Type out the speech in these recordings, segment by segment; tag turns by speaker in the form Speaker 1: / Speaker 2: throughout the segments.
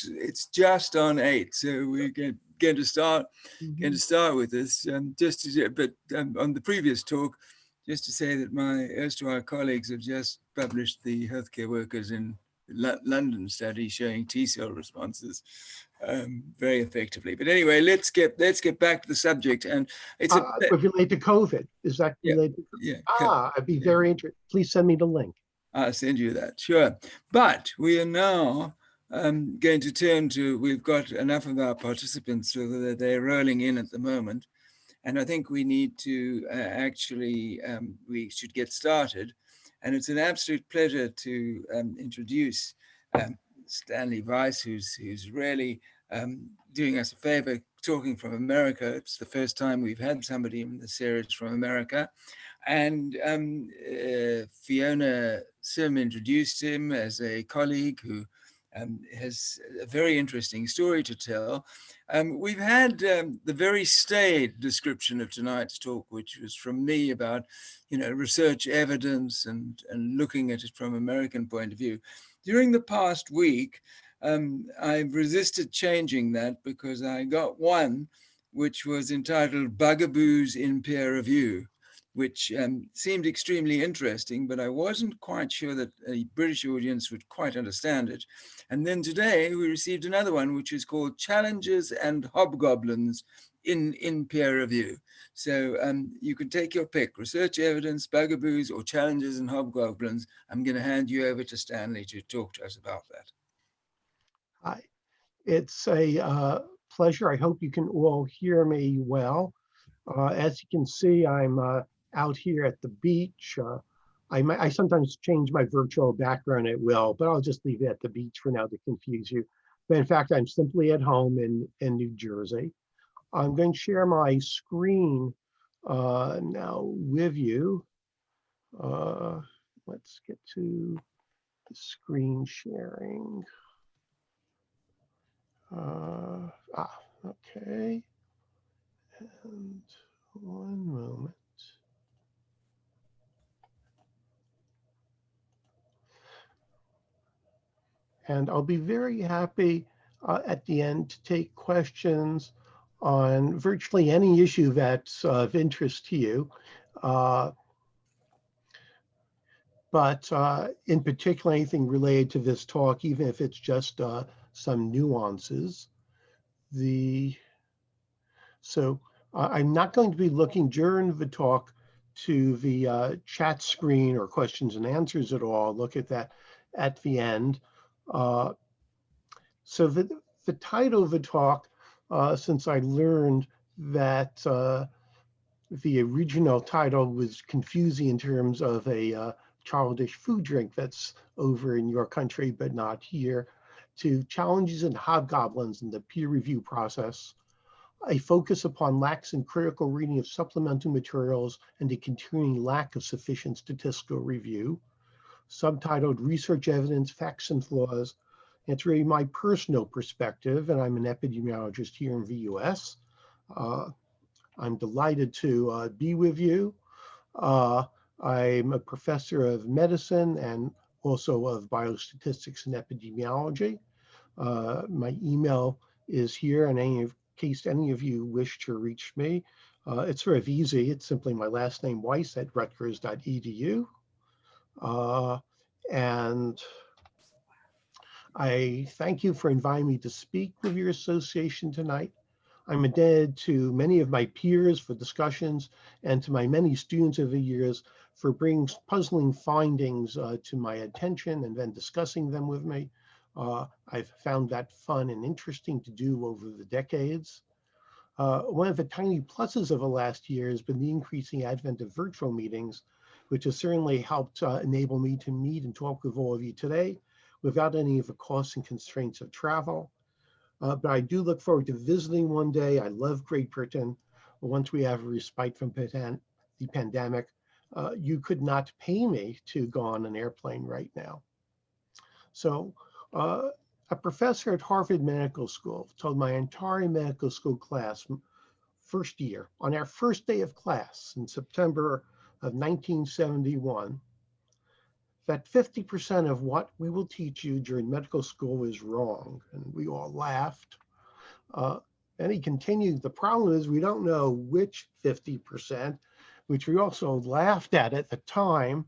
Speaker 1: It's just on 8, so we're going to start with this. Just to, but on the previous talk, just to say that my erstwhile colleagues have just published the healthcare workers in London study showing T-cell responses very effectively. But anyway, let's get back to the subject. And it's
Speaker 2: related to COVID. Is that related?
Speaker 1: Yeah.
Speaker 2: I'd be very interested. Please send me the link.
Speaker 1: I'll send you that, sure. But we are now going to turn to, we've got enough of our participants so that they're rolling in at the moment. And I think we need to we should get started. And it's an absolute pleasure to introduce Stanley Weiss, who's really doing us a favor talking from America. It's the first time we've had somebody in the series from America. And Fiona Sim introduced him as a colleague who has a very interesting story to tell. We've had the very staid description of tonight's talk, which was from me about, research evidence and looking at it from an American point of view. During the past week, I've resisted changing that because I got one which was entitled Bugaboos in Peer Review, which seemed extremely interesting, but I wasn't quite sure that a British audience would quite understand it. And then today we received another one, which is called Challenges and Hobgoblins in Peer Review. So you can take your pick, research evidence, bugaboos, or challenges and hobgoblins. I'm going to hand you over to Stanley to talk to us about that.
Speaker 2: Hi, it's a pleasure. I hope you can all hear me well. As you can see, I'm out here at the beach. I sometimes change my virtual background at will, but I'll just leave it at the beach for now to confuse you. But in fact, I'm simply at home in New Jersey. I'm going to share my screen now with you. Let's get to the screen sharing. Okay. And one moment. And I'll be very happy at the end to take questions on virtually any issue that's of interest to you. But in particular, anything related to this talk, even if it's just some nuances. So I'm not going to be looking during the talk to the chat screen or questions and answers at all. Look at that at the end. So the title of the talk, since I learned that the original title was confusing in terms of a childish food drink that's over in your country, but not here, to Challenges and Hobgoblins in the peer review process, a focus upon lax and critical reading of supplemental materials and a continuing lack of sufficient statistical review, subtitled Research Evidence, Facts and Flaws. It's really my personal perspective, and I'm an epidemiologist here in the US. I'm delighted to be with you. I'm a professor of medicine and also of biostatistics and epidemiology. My email is here, and in case any of you wish to reach me, it's sort of easy. It's simply my last name, Weiss, at rutgers.edu. And I thank you for inviting me to speak with your association tonight. I'm indebted to many of my peers for discussions and to my many students over the years for bringing puzzling findings to my attention and then discussing them with me. I've found that fun and interesting to do over the decades. One of the tiny pluses of the last year has been the increasing advent of virtual meetings, which has certainly helped enable me to meet and talk with all of you today without any of the costs and constraints of travel. But I do look forward to visiting one day. I love Great Britain. Once we have a respite from the pandemic, you could not pay me to go on an airplane right now. So a professor at Harvard Medical School told my entire medical school class, first year, on our first day of class in September of 1971, that 50% of what we will teach you during medical school is wrong. And we all laughed. And he continued, the problem is we don't know which 50%, which we also laughed at the time.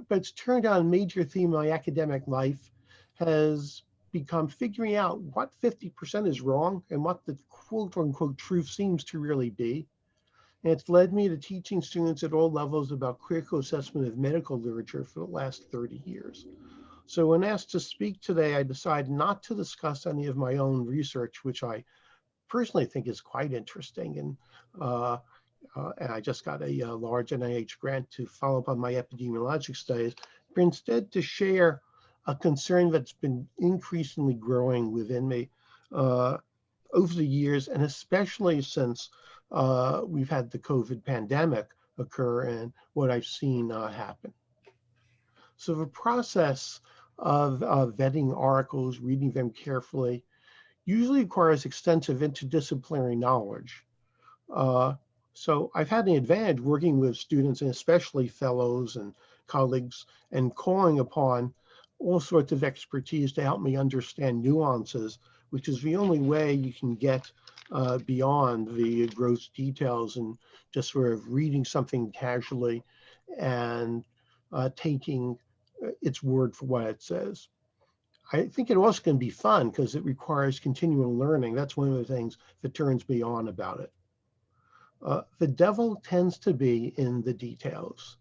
Speaker 2: But it's turned out a major theme of my academic life has become figuring out what 50% is wrong and what the quote unquote truth seems to really be. And it's led me to teaching students at all levels about critical assessment of medical literature for the last 30 years. So when asked to speak today, I decided not to discuss any of my own research, which I personally think is quite interesting. And I just got a large NIH grant to follow up on my epidemiologic studies, but instead to share a concern that's been increasingly growing within me over the years, and especially since we've had the COVID pandemic occur and what I've seen happen. So the process of vetting articles, reading them carefully, usually requires extensive interdisciplinary knowledge. So I've had an advantage working with students and especially fellows and colleagues and calling upon all sorts of expertise to help me understand nuances, which is the only way you can get beyond the gross details and just sort of reading something casually and taking its word for what it says. I think it also can be fun because it requires continual learning. That's one of the things that turns me on about it. The devil tends to be in the details.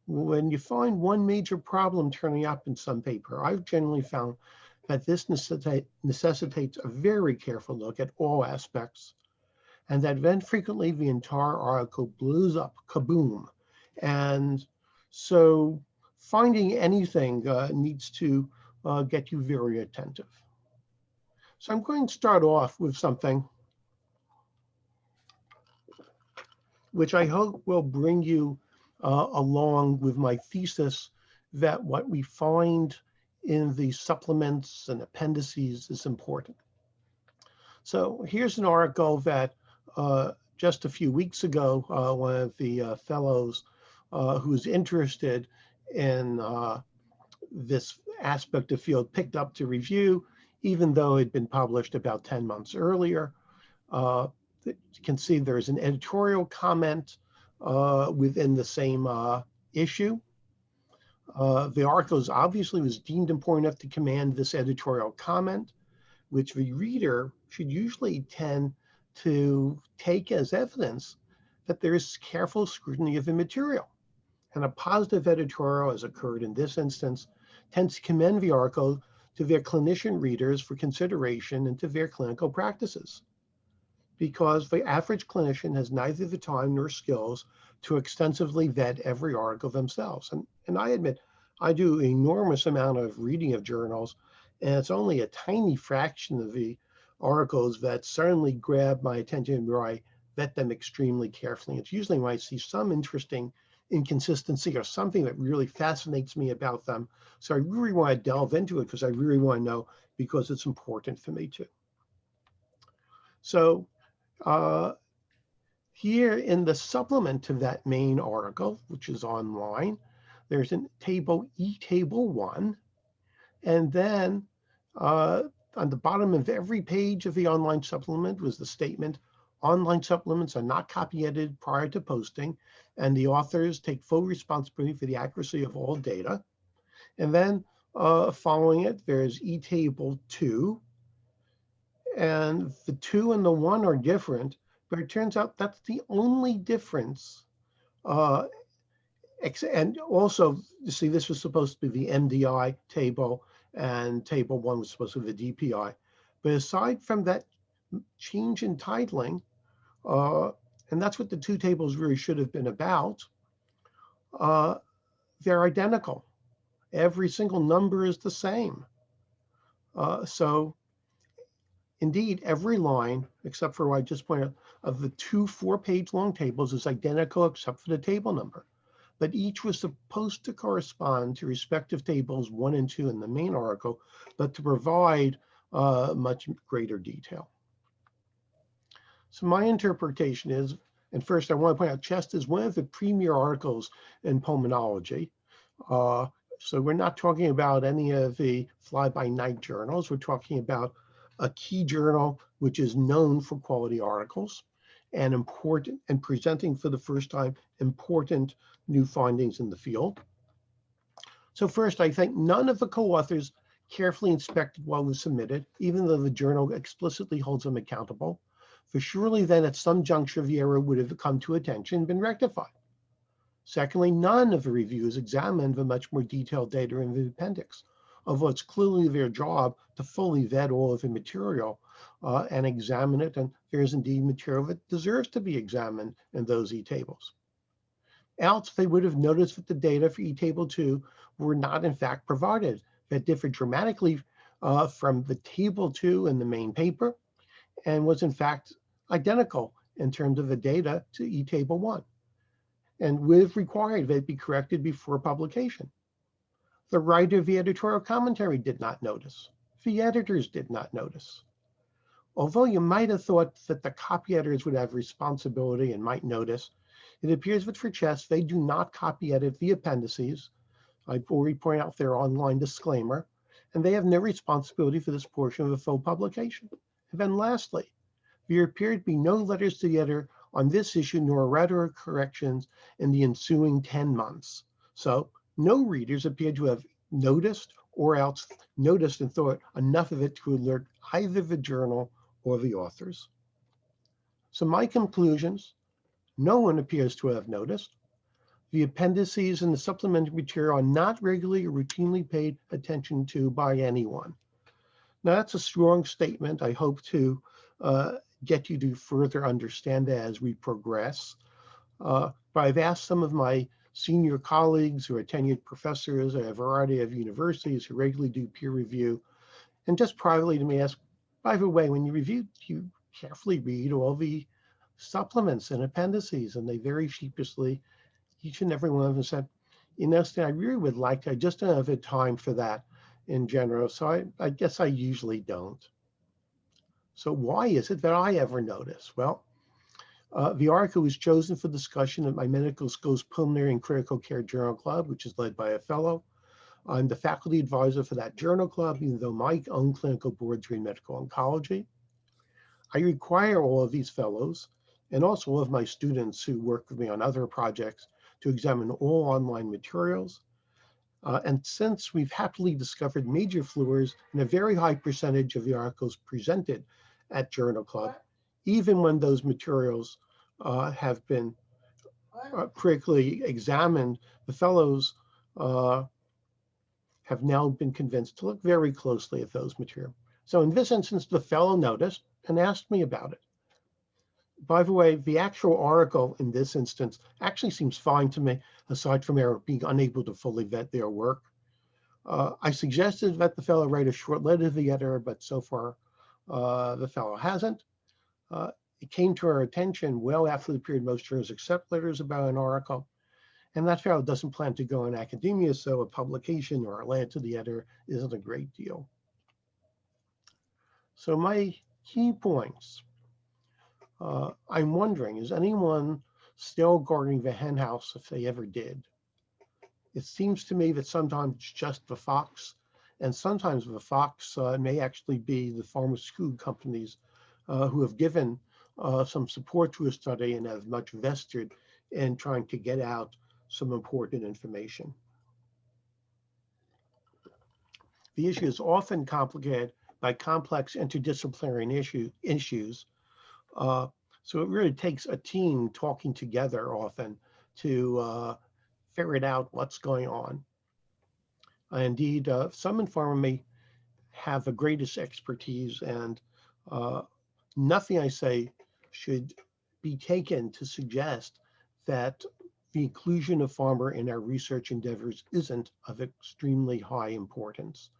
Speaker 2: When you find one major problem turning up in some paper, I've generally found that this necessitates a very careful look at all aspects, and that then frequently the entire article blows up, kaboom. And so finding anything needs to get you very attentive. So I'm going to start off with something which I hope will bring you along with my thesis that what we find in the supplements and appendices is important. So here's an article that just a few weeks ago, one of the fellows who's interested in this aspect of field picked up to review, even though it had been published about 10 months earlier. You can see there's an editorial comment within the same issue. The article obviously was deemed important enough to command this editorial comment, which the reader should usually tend to take as evidence that there is careful scrutiny of the material. And a positive editorial, as occurred in this instance, tends to commend the article to their clinician readers for consideration into their clinical practices, because the average clinician has neither the time nor skills to extensively vet every article themselves. And I admit, I do an enormous amount of reading of journals, and it's only a tiny fraction of the articles that suddenly grab my attention where I vet them extremely carefully. It's usually when I see some interesting inconsistency or something that really fascinates me about them. So I really want to delve into it because I really want to know, because it's important for me too. So here in the supplement to that main article, which is online, there's a table, E-table 1, and then on the bottom of every page of the online supplement was the statement, online supplements are not copy edited prior to posting, and the authors take full responsibility for the accuracy of all data. And then following it, there's E-table 2, and the 2 and the 1 are different, but it turns out that's the only difference. And also, you see, this was supposed to be the MDI table, and table 1 was supposed to be the DPI. But aside from that change in titling, and that's what the two tables really should have been about, they're identical. Every single number is the same. So indeed, every line, except for what I just pointed out, of the two 4-page long tables is identical except for the table number. But each was supposed to correspond to respective tables 1 and 2 in the main article, but to provide much greater detail. So my interpretation is, and first I want to point out, CHEST is one of the premier articles in pulmonology. So we're not talking about any of the fly-by-night journals. We're talking about a key journal which is known for quality articles and important and presenting for the first time important new findings in the field. So first, I think none of the co-authors carefully inspected what was submitted, even though the journal explicitly holds them accountable. For surely then at some juncture the error would have come to attention and been rectified. Secondly, none of the reviews examined the much more detailed data in the appendix, although it's clearly their job to fully vet all of the material and examine it, and there is indeed material that deserves to be examined in those e-tables. Else, they would have noticed that the data for e-table 2 were not in fact provided, that differed dramatically from the table 2 in the main paper, and was in fact identical in terms of the data to e-table 1. And would have required that it be corrected before publication. The writer of the editorial commentary did not notice. The editors did not notice. Although you might have thought that the copy editors would have responsibility and might notice, it appears that for CHEST, they do not copy edit the appendices. I've already pointed out their online disclaimer, and they have no responsibility for this portion of the full publication. And then lastly, there appear to be no letters to the editor on this issue nor errata corrections in the ensuing 10 months. So no readers appear to have noticed or else noticed and thought enough of it to alert either the journal or the authors. So my conclusions, no one appears to have noticed. The appendices and the supplementary material are not regularly or routinely paid attention to by anyone. Now that's a strong statement. I hope to get you to further understand that as we progress. But I've asked some of my senior colleagues who are tenured professors at a variety of universities who regularly do peer review, and just privately to me ask, by the way, when you review, do you carefully read all the supplements and appendices? And they very sheepishly, each and every one of them said, you know, Stan, I really would like to, I just don't have the time for that in general. So I guess I usually don't. So why is it that I ever notice? Well, the article was chosen for discussion at my medical school's Pulmonary and Critical Care Journal Club, which is led by a fellow. I'm the faculty advisor for that journal club, even though my own clinical boards are in medical oncology. I require all of these fellows and also all of my students who work with me on other projects to examine all online materials. And since we've happily discovered major fluors in a very high percentage of the articles presented at Journal Club, even when those materials have been critically examined, the fellows have now been convinced to look very closely at those materials. So in this instance, the fellow noticed and asked me about it. By the way, the actual article in this instance actually seems fine to me, aside from their being unable to fully vet their work. I suggested that the fellow write a short letter to the editor, but so far the fellow hasn't. It came to our attention well after the period most journals accept letters about an article, and that fellow doesn't plan to go in academia, so a publication or a letter to the editor isn't a great deal. So my key points. I'm wondering, is anyone still guarding the hen house if they ever did? It seems to me that sometimes it's just the fox, and sometimes the fox may actually be the pharmaceutical companies who have given some support to a study and have much vested in trying to get out some important information. The issue is often complicated by complex interdisciplinary issues. So it really takes a team talking together often to figure out what's going on. Indeed, some in pharma may have the greatest expertise, and nothing I say should be taken to suggest that the inclusion of pharma in our research endeavors isn't of extremely high importance.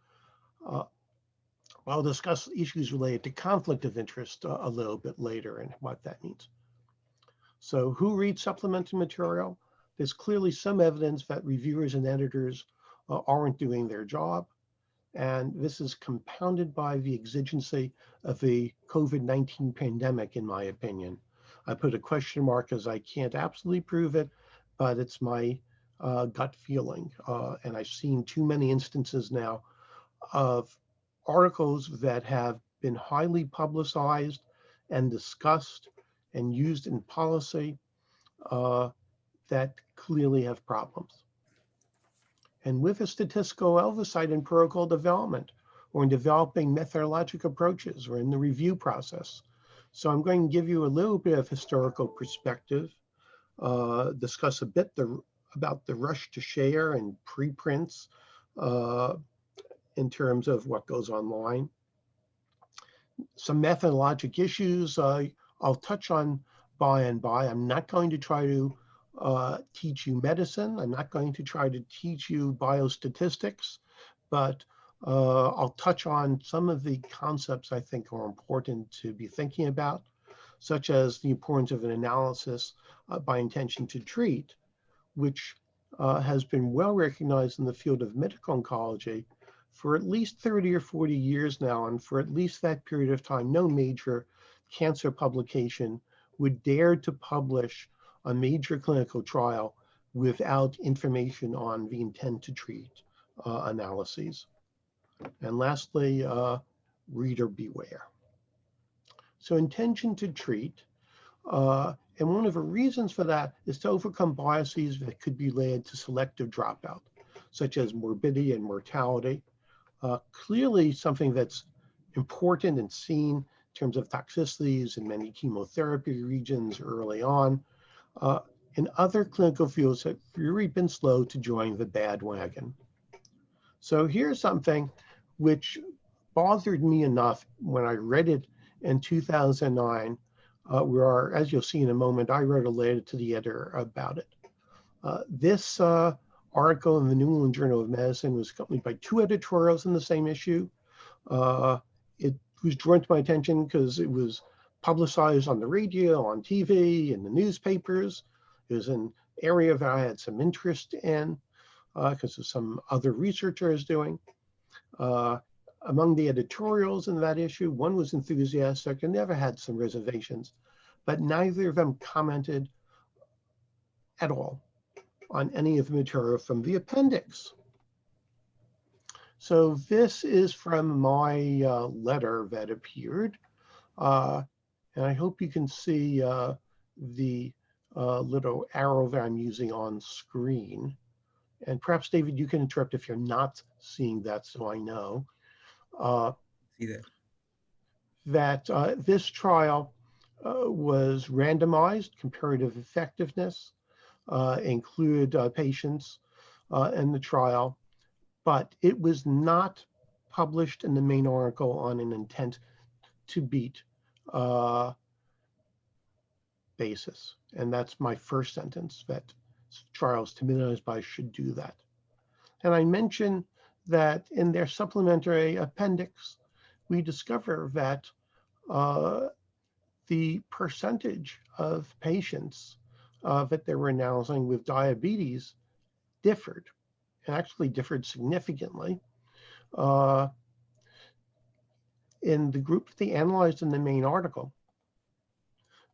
Speaker 2: I'll discuss issues related to conflict of interest a little bit later and what that means. So who reads supplemental material? There's clearly some evidence that reviewers and editors aren't doing their job. And this is compounded by the exigency of the COVID-19 pandemic, in my opinion. I put a question mark as I can't absolutely prove it, but it's my gut feeling. And I've seen too many instances now of articles that have been highly publicized and discussed and used in policy that clearly have problems. And with a statistical oversight in protocol development, or in developing methodological approaches, or in the review process. So I'm going to give you a little bit of historical perspective, discuss a bit about the rush to share and preprints in terms of what goes online. Some methodologic issues I'll touch on by and by. I'm not going to try to teach you medicine. I'm not going to try to teach you biostatistics, but I'll touch on some of the concepts I think are important to be thinking about, such as the importance of an analysis by intention to treat, which has been well recognized in the field of medical oncology for at least 30 or 40 years now. And for at least that period of time, no major cancer publication would dare to publish a major clinical trial without information on the intent to treat analyses. And lastly, reader beware. So intention to treat, and one of the reasons for that is to overcome biases that could be led to selective dropout, such as morbidity and mortality. Clearly something that's important and seen in terms of toxicities in many chemotherapy regions early on. In other clinical fields have really been slow to join the bandwagon. So here's something which bothered me enough when I read it in 2009, where, as you'll see in a moment, I wrote a letter to the editor about it. This article in the New England Journal of Medicine was accompanied by 2 editorials in the same issue. It was drawn to my attention because it was publicized on the radio, on TV, in the newspapers. It was an area that I had some interest in because of some other research I was doing. Among the editorials in that issue, one was enthusiastic and the other had some reservations, but neither of them commented at all on any of the material from the appendix. So this is from my letter that appeared, and I hope you can see the little arrow that I'm using on screen. And perhaps, David, you can interrupt if you're not seeing that so I know.
Speaker 1: See that?
Speaker 2: That this trial was randomized, comparative effectiveness, included patients in the trial, but it was not published in the main article on an intent to beat basis. And that's my first sentence, that trials to minimize bias should do that. And I mentioned that in their supplementary appendix, we discover that the percentage of patients that they were analyzing with diabetes differed, and actually differed significantly in the group they analyzed in the main article.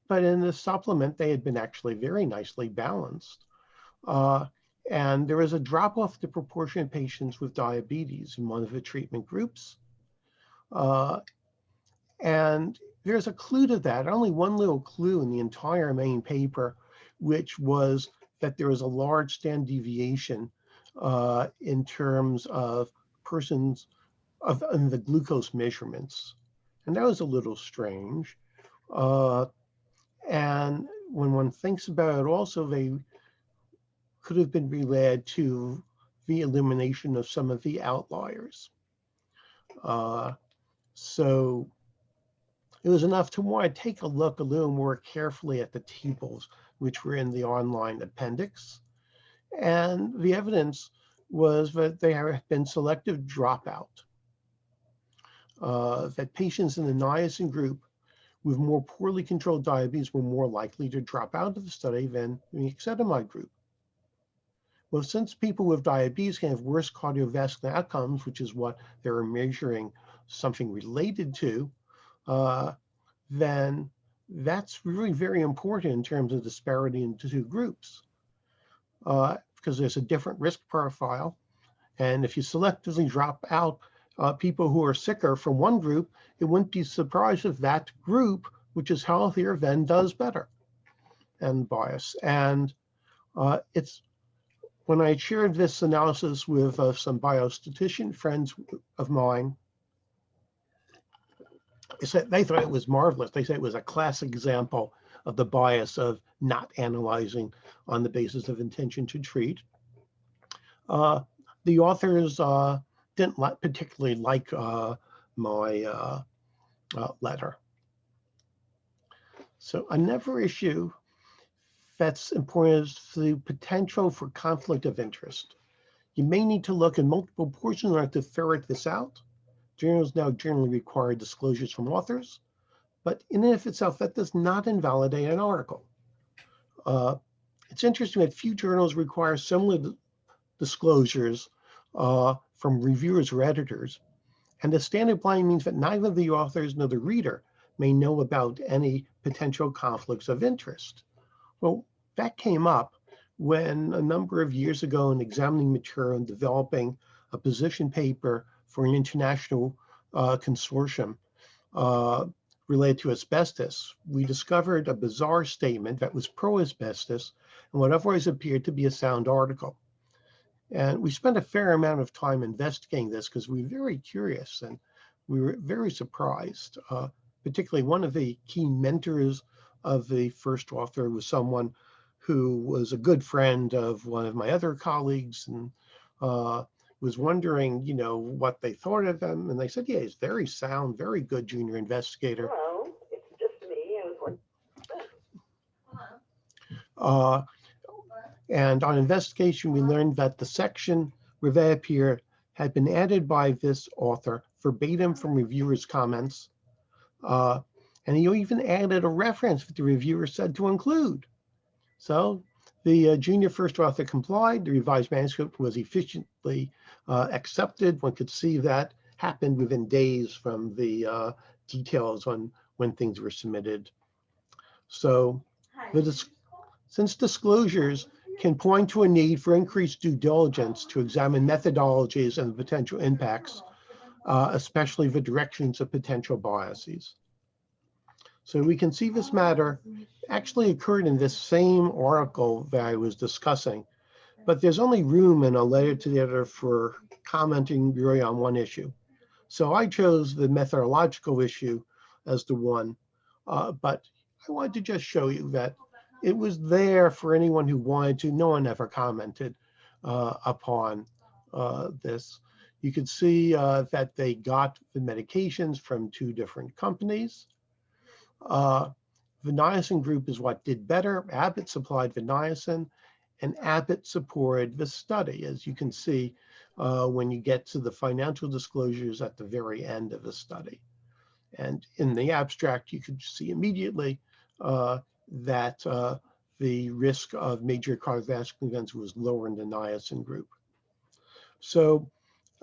Speaker 2: But in the supplement, they had been actually very nicely balanced. And there was a drop off the proportion of patients with diabetes in one of the treatment groups. And there's a clue to that, only one little clue in the entire main paper, which was that there was a large standard deviation in terms of persons in the glucose measurements. And that was a little strange. And when one thinks about it, also they could have been related to the elimination of some of the outliers. So it was enough to want to take a look a little more carefully at the tables which were in the online appendix. And the evidence was that there had been selective dropout, that patients in the niacin group with more poorly controlled diabetes were more likely to drop out of the study than the ezetimibe group. Well, since people with diabetes can have worse cardiovascular outcomes, which is what they were measuring something related to, then that's really very important in terms of disparity into 2 groups. because there's a different risk profile. And if you selectively drop out people who are sicker from one group, it wouldn't be surprised if that group, which is healthier, then does better and bias. And it's when I shared this analysis with some biostatistician friends of mine, they thought it was marvelous. They said it was a classic example of the bias of not analyzing on the basis of intention to treat. The authors didn't particularly like my letter. So another issue that's important is the potential for conflict of interest. You may need to look at multiple portions in order to ferret this out. Journals now generally require disclosures from authors, but in and of itself, that does not invalidate an article. It's interesting that few journals require similar disclosures from reviewers or editors, and the standard blind means that neither the authors nor the reader may know about any potential conflicts of interest. Well, that came up when a number of years ago in examining material and developing a position paper for an international consortium related to asbestos, we discovered a bizarre statement that was pro-asbestos and what otherwise appeared to be a sound article. And we spent a fair amount of time investigating this because we were very curious and we were very surprised. Particularly one of the key mentors of the first author was someone who was a good friend of one of my other colleagues and was wondering, what they thought of him. And they said, yeah, he's very sound, very good junior investigator.
Speaker 3: Hello, it's just me.
Speaker 2: And on investigation, we learned that the section where they appear had been added by this author verbatim from reviewers' comments. And he even added a reference that the reviewer said to include. So the junior first author complied. The revised manuscript was efficiently accepted. One could see that happened within days from the details on when things were submitted. So since disclosures can point to a need for increased due diligence to examine methodologies and the potential impacts, especially the directions of potential biases. So we can see this matter actually occurred in this same article that I was discussing, but there's only room in a letter to the editor for commenting really on one issue. So I chose the methodological issue as the one, but I wanted to just show you that it was there for anyone who wanted to. No one ever commented upon this. You could see that they got the medications from two different companies. The niacin group is what did better. Abbott supplied the niacin, and Abbott supported the study, as you can see when you get to the financial disclosures at the very end of the study. And in the abstract, you could see immediately that the risk of major cardiovascular events was lower in the niacin group. So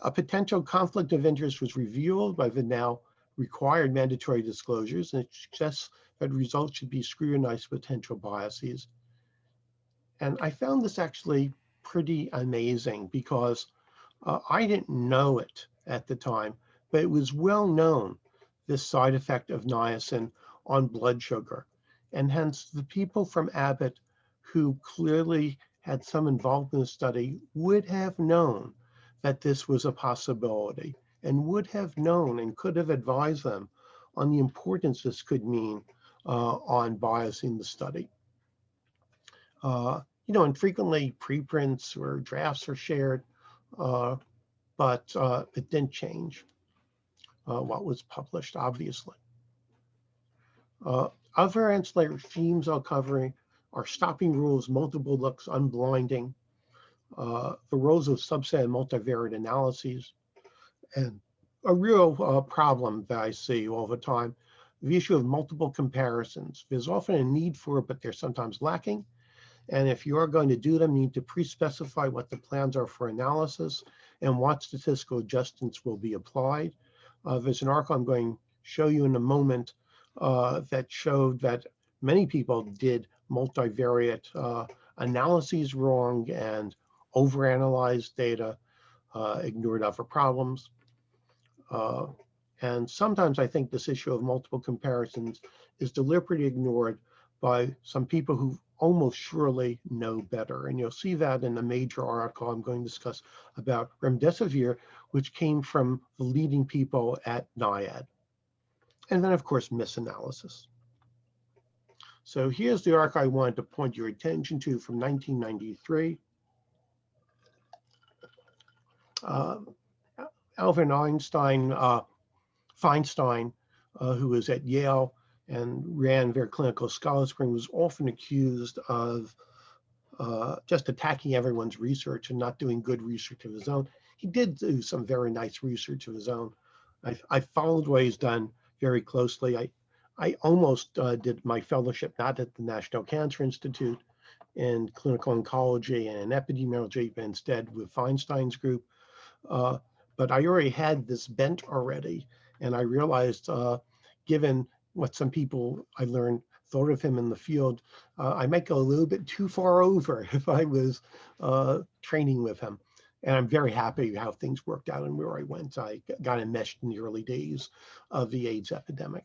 Speaker 2: a potential conflict of interest was revealed by the now required mandatory disclosures, and it suggests that results should be scrutinized potential biases. And I found this actually pretty amazing because I didn't know it at the time, but it was well known, this side effect of niacin on blood sugar. And hence the people from Abbott who clearly had some involvement in the study would have known that this was a possibility and would have known and could have advised them on the importance this could mean on biasing the study. And frequently preprints or drafts are shared, but it didn't change what was published, obviously. Other ancillary themes I'll cover are stopping rules, multiple looks, unblinding, the roles of subset and multivariate analyses, and a real problem that I see all the time, the issue of multiple comparisons. There's often a need for it, but they're sometimes lacking. And if you are going to do them, you need to pre-specify what the plans are for analysis and what statistical adjustments will be applied. There's an article I'm going to show you in a moment that showed that many people did multivariate analyses wrong and overanalyzed data, ignored other problems. And sometimes I think this issue of multiple comparisons is deliberately ignored by some people who almost surely know better. And you'll see that in a major article I'm going to discuss about remdesivir, which came from the leading people at NIAID. And then, of course, misanalysis. So here's the article I wanted to point your attention to from 1993. Alvin Feinstein, who was at Yale and ran their clinical scholar spring, was often accused of just attacking everyone's research and not doing good research of his own. He did do some very nice research of his own. I followed what he's done very closely. I almost did my fellowship not at the National Cancer Institute in clinical oncology and epidemiology, but instead with Feinstein's group. But I already had this bent already, and I realized, given what some people I learned thought of him in the field, I might go a little bit too far over if I was training with him. And I'm very happy how things worked out and where I went. I got enmeshed in the early days of the AIDS epidemic.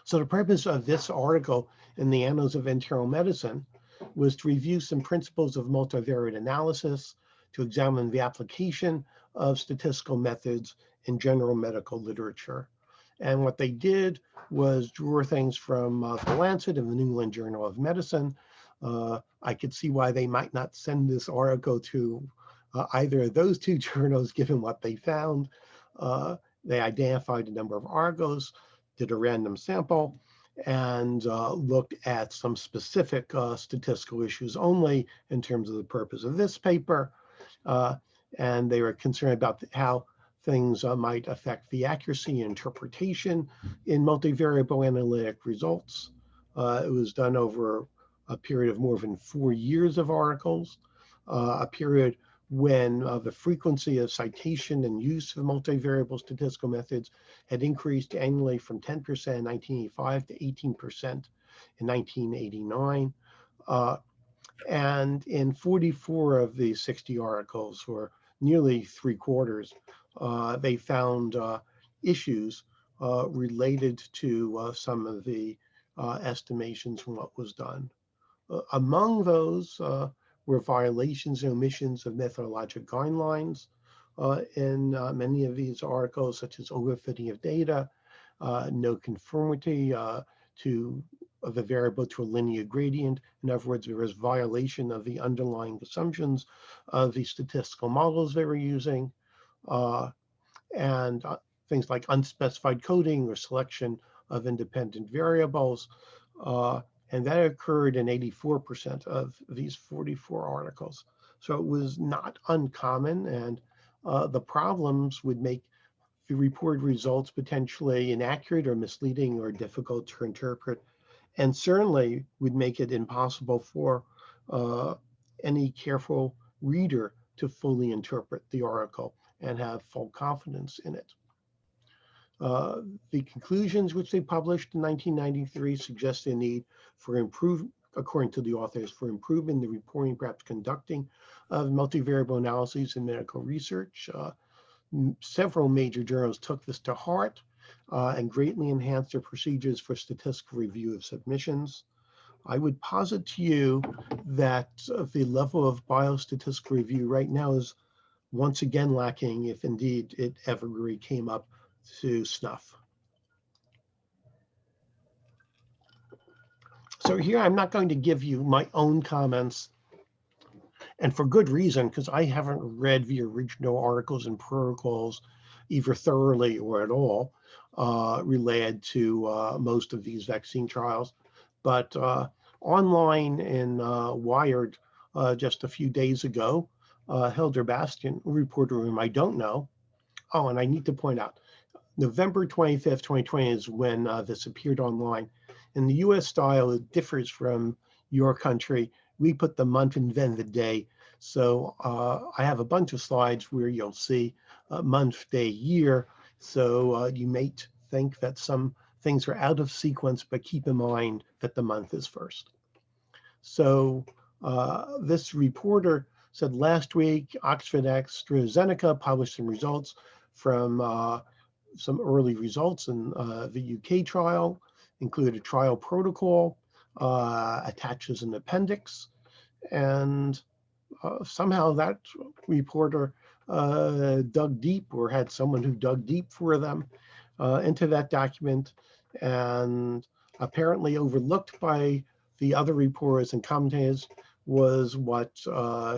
Speaker 2: So the purpose of this article in the Annals of Internal Medicine was to review some principles of multivariate analysis, to examine the application of statistical methods in general medical literature. And what they did was draw things from the Lancet and the New England Journal of Medicine. I could see why they might not send this article to either of those two journals, given what they found. They identified a number of articles, did a random sample, and looked at some specific statistical issues only in terms of the purpose of this paper. And they were concerned about how things might affect the accuracy and interpretation in multivariable analytic results. It was done over a period of more than 4 years of articles, a period when the frequency of citation and use of multivariable statistical methods had increased annually from 10% in 1985 to 18% in 1989. And in 44 of the 60 articles, or nearly 3/4, they found issues related to some of the estimations from what was done. Among those were violations and omissions of methodologic guidelines in many of these articles, such as overfitting of data, no conformity of the variable to a linear gradient. In other words, there was violation of the underlying assumptions of the statistical models they were using, and things like unspecified coding or selection of independent variables. And that occurred in 84% of these 44 articles. So it was not uncommon, and the problems would make the reported results potentially inaccurate or misleading or difficult to interpret, and certainly would make it impossible for any careful reader to fully interpret the article and have full confidence in it. The conclusions which they published in 1993 suggest the need for according to the authors, for improving the reporting, perhaps conducting of multivariable analyses in medical research. Several major journals took this to heart and greatly enhanced their procedures for statistical review of submissions. I would posit to you that the level of biostatistical review right now is once again lacking, if indeed it ever really came up to snuff. So here I'm not going to give you my own comments, and for good reason, because I haven't read the original articles and protocols either thoroughly or at all related to most of these vaccine trials. But online in Wired just a few days ago, Hildur Bastian, a reporter whom I don't know. Oh, and I need to point out, November 25th, 2020 is when this appeared online. In the US style, it differs from your country. We put the month and then the day. So I have a bunch of slides where you'll see month, day, year. So you may think that some things are out of sequence, but keep in mind that the month is first. So this reporter said last week, Oxford AstraZeneca published some results from some early results in the UK trial, included a trial protocol, attaches an appendix, and somehow that reporter dug deep, or had someone who dug deep for them into that document, and apparently overlooked by the other reporters and commentators was what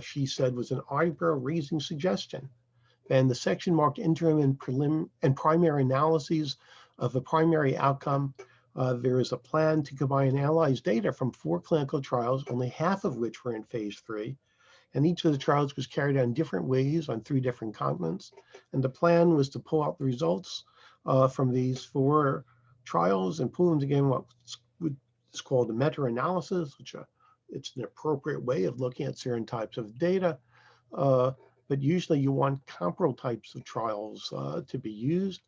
Speaker 2: she said was an eyebrow-raising suggestion. And the section marked interim and primary analyses of the primary outcome. There is a plan to combine and analyze data from 4 clinical trials, only half of which were in phase 3. And each of the trials was carried out in different ways on 3 different continents. And the plan was to pull out the results from these 4 trials and pull them together in what's called a meta-analysis, which it's an appropriate way of looking at certain types of data. But usually you want comparable types of trials to be used.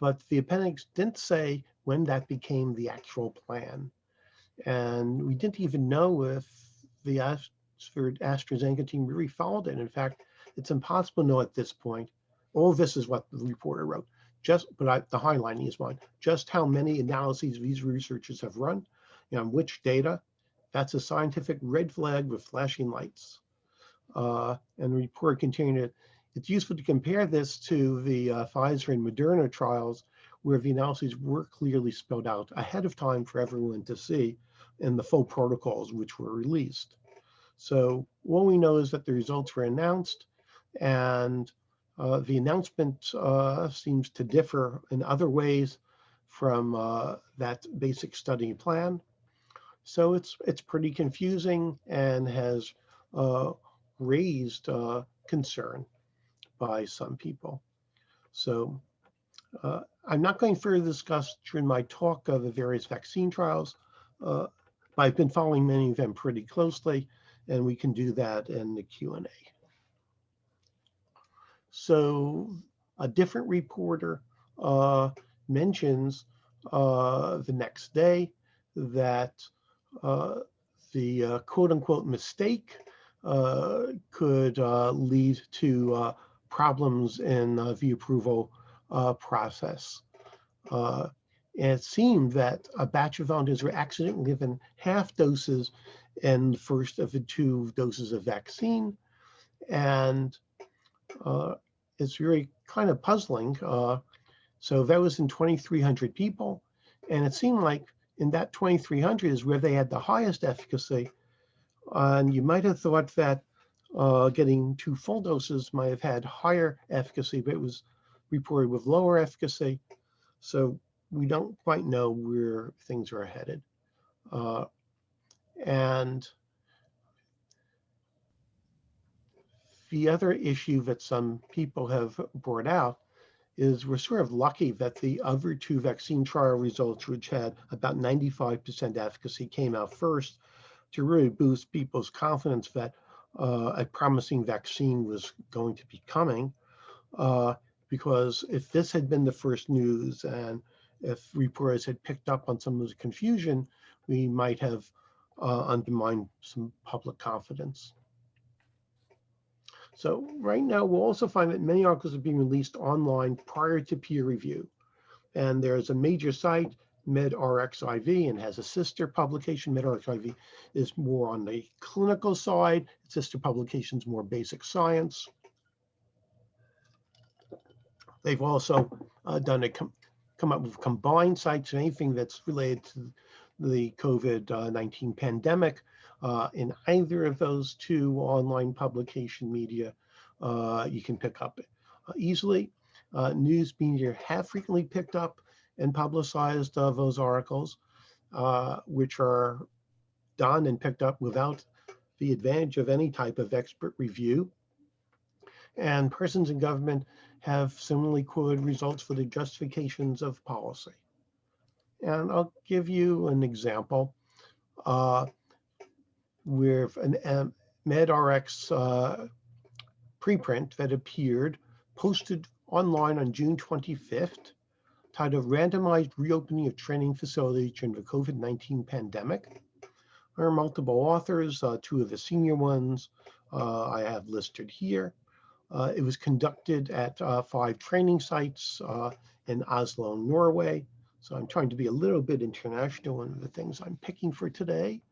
Speaker 2: But the appendix didn't say when that became the actual plan. And we didn't even know if the AstraZeneca team really followed it. In fact, it's impossible to know at this point. All this is what the reporter wrote. The highlighting is mine. Just how many analyses these researchers have run, and which data. That's a scientific red flag with flashing lights. And the report continued, it's useful to compare this to the Pfizer and Moderna trials, where the analyses were clearly spelled out ahead of time for everyone to see in the full protocols which were released. So all we know is that the results were announced, and the announcement seems to differ in other ways from that basic study plan. So it's pretty confusing and has raised concern by some people. So I'm not going to further discuss during my talk of the various vaccine trials, but I've been following many of them pretty closely, and we can do that in the Q&A. So a different reporter mentions the next day that the quote-unquote mistake could lead to problems in the approval process. And it seemed that a batch of volunteers were accidentally given half doses in the first of the 2 doses of vaccine. And it's really kind of puzzling. So that was in 2,300 people. And it seemed like in that 2,300 is where they had the highest efficacy. And you might have thought that getting 2 full doses might have had higher efficacy, but it was reported with lower efficacy. So we don't quite know where things are headed. And the other issue that some people have brought out is we're sort of lucky that the other 2 vaccine trial results, which had about 95% efficacy, came out first to really boost people's confidence that a promising vaccine was going to be coming. Because if this had been the first news, and if reporters had picked up on some of the confusion, we might have undermined some public confidence. So right now, we'll also find that many articles are being released online prior to peer review. And there's a major site, medRxiv, and has a sister publication. medRxiv is more on the clinical side. Sister publication's more basic science. They've also come up with combined sites, anything that's related to the COVID-19 pandemic. In either of those 2 online publication media, you can pick up easily. News media have frequently picked up and publicized those articles, which are done and picked up without the advantage of any type of expert review. And persons in government have similarly quoted results for the justifications of policy. And I'll give you an example with an medRx preprint that appeared, posted online on June 25th, titled Randomized Reopening of Training Facilities During the COVID-19 Pandemic. There are multiple authors, 2 of the senior ones I have listed here. It was conducted at 5 training sites in Oslo, Norway. So I'm trying to be a little bit international in the things I'm picking for today.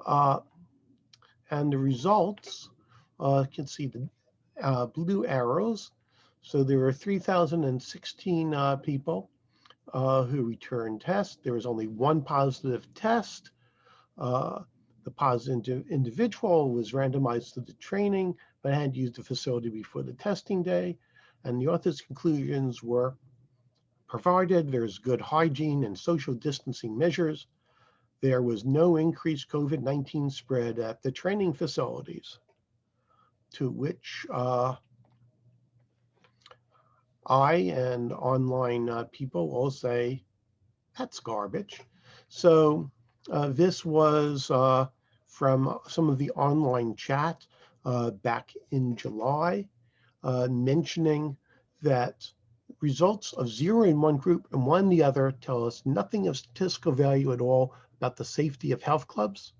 Speaker 2: And the results, you can see the blue arrows. So there were 3,016 people who returned tests. There was only one positive test. The positive individual was randomized to the training, but had used the facility before the testing day. And the author's conclusions were, provided there's good hygiene and social distancing measures, there was no increased COVID-19 spread at the training facilities. To which I and online people all say, that's garbage. So this was from some of the online chat back in July, mentioning that results of 0 in one group and 1 in the other tell us nothing of statistical value at all about the safety of health clubs.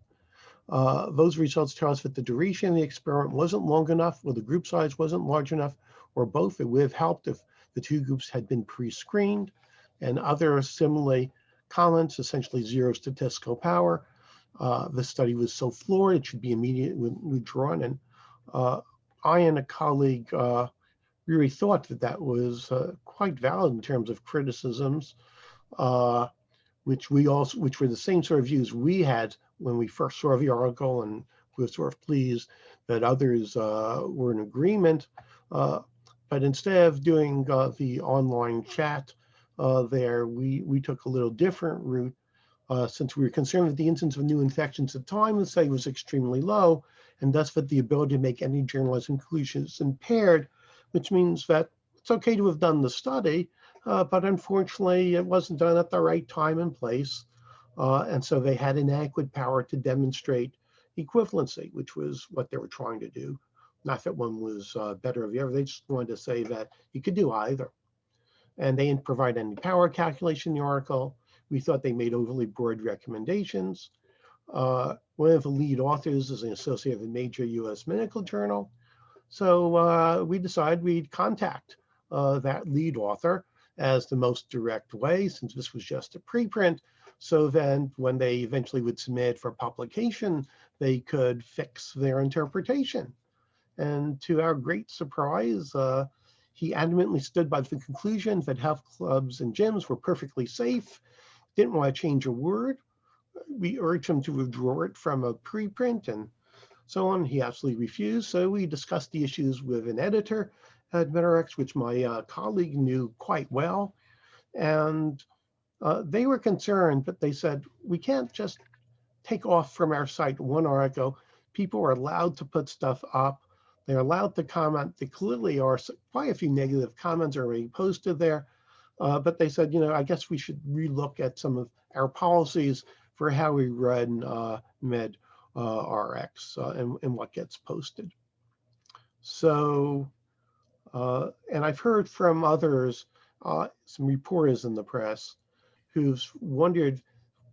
Speaker 2: Those results tell us that the duration of the experiment wasn't long enough, or the group size wasn't large enough, or both. It would have helped if the 2 groups had been pre-screened. And other similarly comments, essentially 0 statistical power. The study was so flawed, it should be immediately withdrawn. And I and a colleague really thought that that was quite valid in terms of criticisms, which were the same sort of views we had when we first saw the article, and we were sort of pleased that others were in agreement. But instead of doing the online chat there, we took a little different route. Since we were concerned that the incidence of new infections at the time, the study was extremely low, and thus that the ability to make any generalized conclusions impaired, which means that it's okay to have done the study, but unfortunately it wasn't done at the right time and place. And so they had inadequate power to demonstrate equivalency, which was what they were trying to do. Not that one was better or the other, they just wanted to say that you could do either. And they didn't provide any power calculation in the article. We thought they made overly broad recommendations. One of the lead authors is an associate of a major US medical journal. So we decided we'd contact that lead author as the most direct way, since this was just a preprint. So then when they eventually would submit for publication, they could fix their interpretation. And to our great surprise, he adamantly stood by the conclusion that health clubs and gyms were perfectly safe, didn't want to change a word. We urged him to withdraw it from a preprint and so on. He absolutely refused. So we discussed the issues with an editor at MedRx, which my colleague knew quite well. And they were concerned, but they said, we can't just take off from our site one article. People are allowed to put stuff up. They're allowed to comment. There clearly are quite a few negative comments already posted there. But they said, I guess we should relook at some of our policies for how we run MedRx and what gets posted. So, and I've heard from others, some reporters in the press, who've wondered,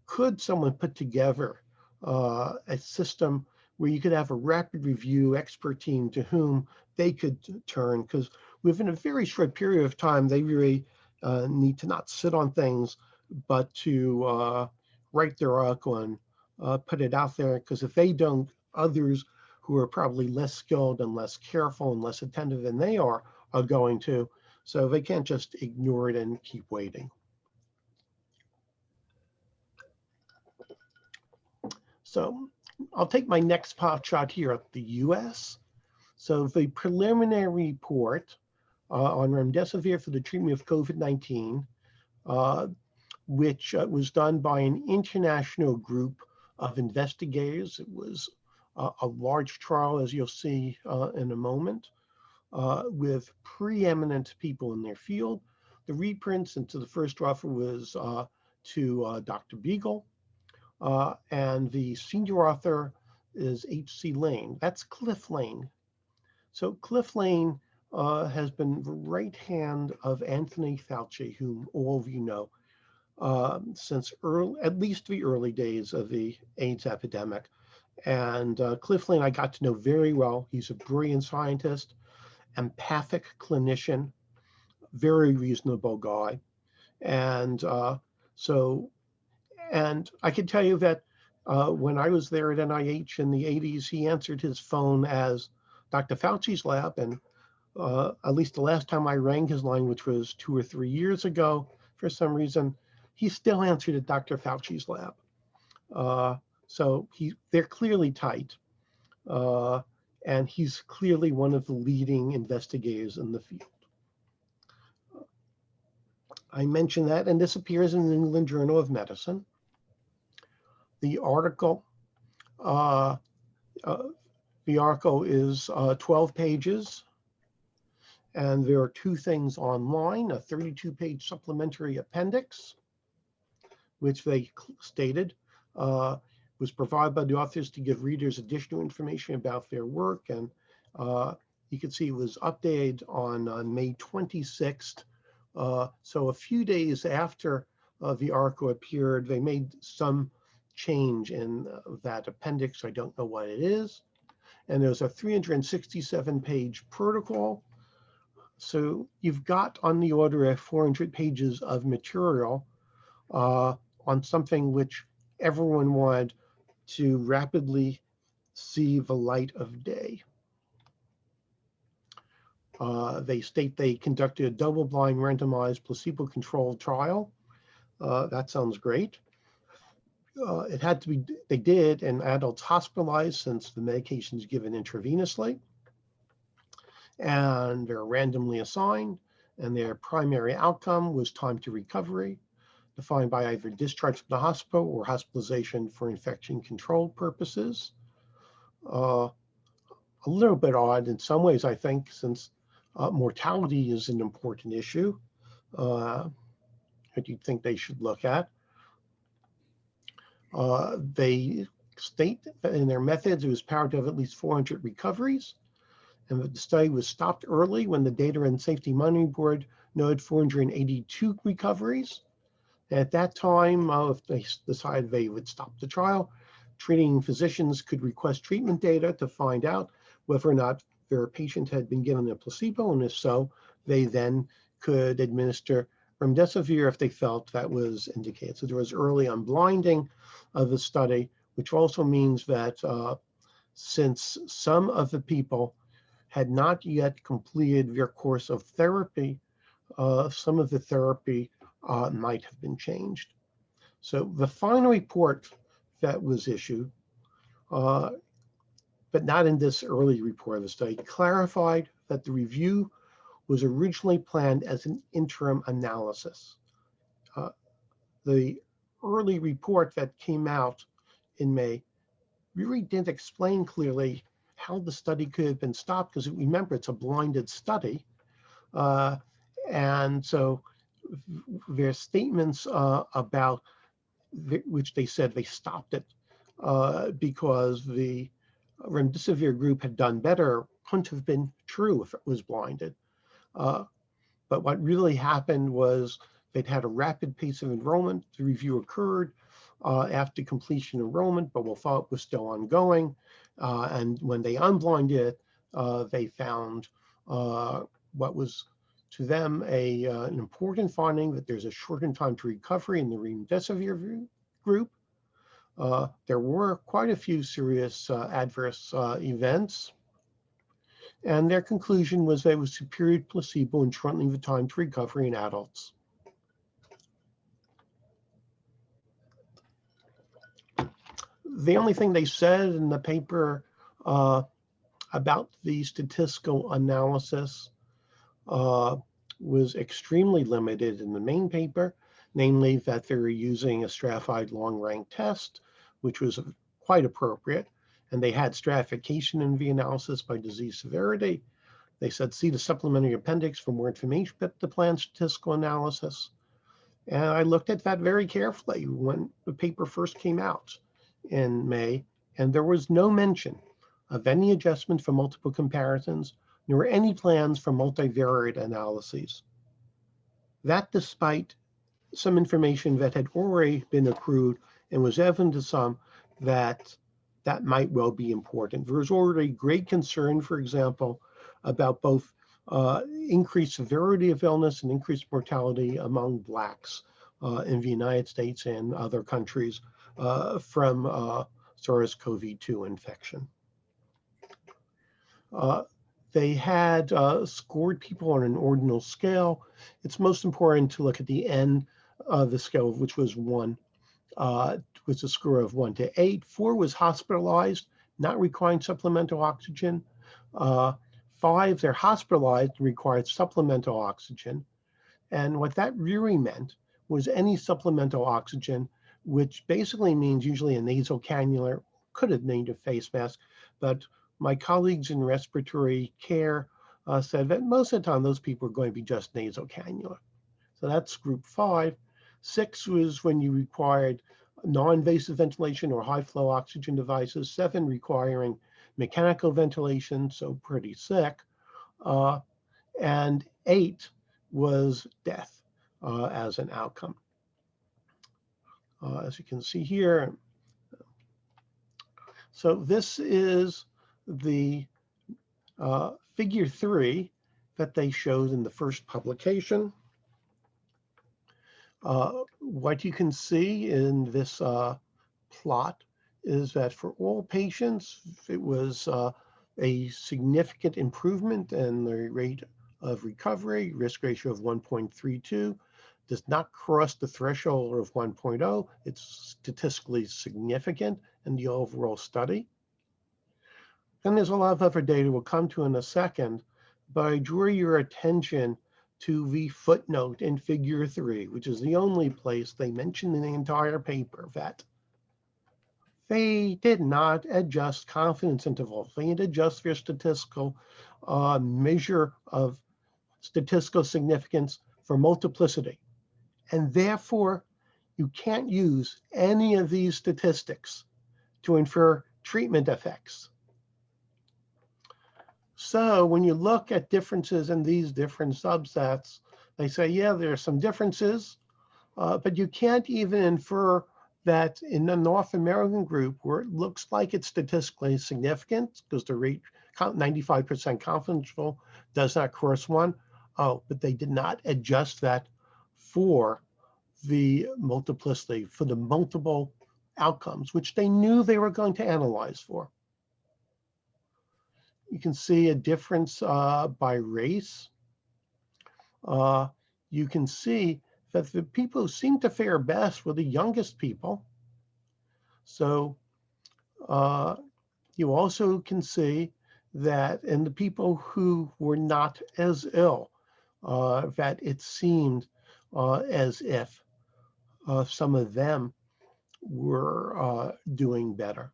Speaker 2: could someone put together a system where you could have a rapid review expert team to whom they could turn? Because within a very short period of time, they really need to not sit on things, but to write their article and put it out there. Because if they don't, others who are probably less skilled and less careful and less attentive than they are going to. So they can't just ignore it and keep waiting. So I'll take my next pot shot here at the US. So the preliminary report on remdesivir for the treatment of COVID-19, which was done by an international group of investigators. It was a large trial, as you'll see in a moment, with preeminent people in their field. The reprints into the first offer was to Dr. Beagle, and the senior author is H.C. Lane. That's Cliff Lane. So Cliff Lane has been the right hand of Anthony Fauci, whom all of you know, since at least the early days of the AIDS epidemic. And Cliff Lane I got to know very well. He's a brilliant scientist, empathic clinician, very reasonable guy. And and I can tell you that when I was there at NIH in the 80s, he answered his phone as Dr. Fauci's lab. And at least the last time I rang his line, which was 2 or 3 years ago, for some reason, he still answered at Dr. Fauci's lab. So they're clearly tight. And he's clearly one of the leading investigators in the field. I mentioned that, and this appears in the New England Journal of Medicine. The article is 12 pages, and there are two things online: a 32-page supplementary appendix, which they stated was provided by the authors to give readers additional information about their work, and you can see it was updated on May 26th. So a few days after the article appeared, they made some change in that appendix. I don't know what it is. And there's a 367-page protocol. So you've got on the order of 400 pages of material on something which everyone wanted to rapidly see the light of day. They state they conducted a double-blind randomized placebo-controlled trial. That sounds great. It had to be, they did, in adults hospitalized since the medication is given intravenously. And they're randomly assigned, and their primary outcome was time to recovery, defined by either discharge from the hospital or hospitalization for infection control purposes. A little bit odd in some ways, I think, since mortality is an important issue that you'd think they should look at. They state that in their methods, it was powered to have at least 400 recoveries, and that the study was stopped early when the Data and Safety Monitoring Board noted 482 recoveries. And at that time, if they decided they would stop the trial, treating physicians could request treatment data to find out whether or not their patient had been given a placebo, and if so, they then could administer remdesivir if they felt that was indicated. So there was early unblinding of the study, which also means that since some of the people had not yet completed their course of therapy, some of the therapy might have been changed. So the final report that was issued, but not in this early report of the study, clarified that the review was originally planned as an interim analysis. The early report that came out in May really didn't explain clearly how the study could have been stopped, because remember, it's a blinded study. And so their statements about which they said they stopped it because the remdesivir group had done better couldn't have been true if it was blinded. But what really happened was they'd had a rapid pace of enrollment. The review occurred after completion enrollment, but we'll thought it was still ongoing. And when they unblinded it, they found what was to them an important finding, that there's a shortened time to recovery in the remdesivir group. There were quite a few serious adverse events. And their conclusion was that it was superior to placebo in shortening the time to recovery in adults. The only thing they said in the paper about the statistical analysis was extremely limited in the main paper, namely that they were using a stratified long rank test, which was quite appropriate. And they had stratification in the analysis by disease severity. They said, see the supplementary appendix for more information about the planned statistical analysis. And I looked at that very carefully when the paper first came out in May, and there was no mention of any adjustment for multiple comparisons, nor any plans for multivariate analyses. That despite some information that had already been accrued and was evident to some that that might well be important. There's already great concern, for example, about both increased severity of illness and increased mortality among Blacks in the United States and other countries from SARS-CoV-2 infection. They had scored people on an ordinal scale. It's most important to look at the end of the scale, which was 1, with a score of 1 to 8. 4 was hospitalized, not requiring supplemental oxygen. 5, they're hospitalized and required supplemental oxygen. And what that really meant was any supplemental oxygen, which basically means usually a nasal cannula, could have named a face mask, but my colleagues in respiratory care said that most of the time those people are going to be just nasal cannula. So that's group 5. 6 was when you required non-invasive ventilation or high flow oxygen devices. 7 requiring mechanical ventilation, so pretty sick. And 8 was death as an outcome. As you can see here. So this is the figure 3 that they showed in the first publication. What you can see in this plot is that for all patients, it was a significant improvement in the rate of recovery, risk ratio of 1.32, does not cross the threshold of 1.0. It's statistically significant in the overall study. And there's a lot of other data we'll come to in a second, but I draw your attention to the footnote in figure 3, which is the only place they mention in the entire paper that they did not adjust confidence intervals. They didn't adjust their statistical measure of statistical significance for multiplicity. And therefore, you can't use any of these statistics to infer treatment effects. So when you look at differences in these different subsets, they say, yeah, there are some differences, but you can't even infer that in the North American group where it looks like it's statistically significant because the rate 95% confidence interval does not cross 1. Oh, but they did not adjust that for the multiplicity, for the multiple outcomes, which they knew they were going to analyze for. You can see a difference by race. You can see that the people who seem to fare best were the youngest people. So you also can see that in the people who were not as ill, that it seemed as if some of them were doing better.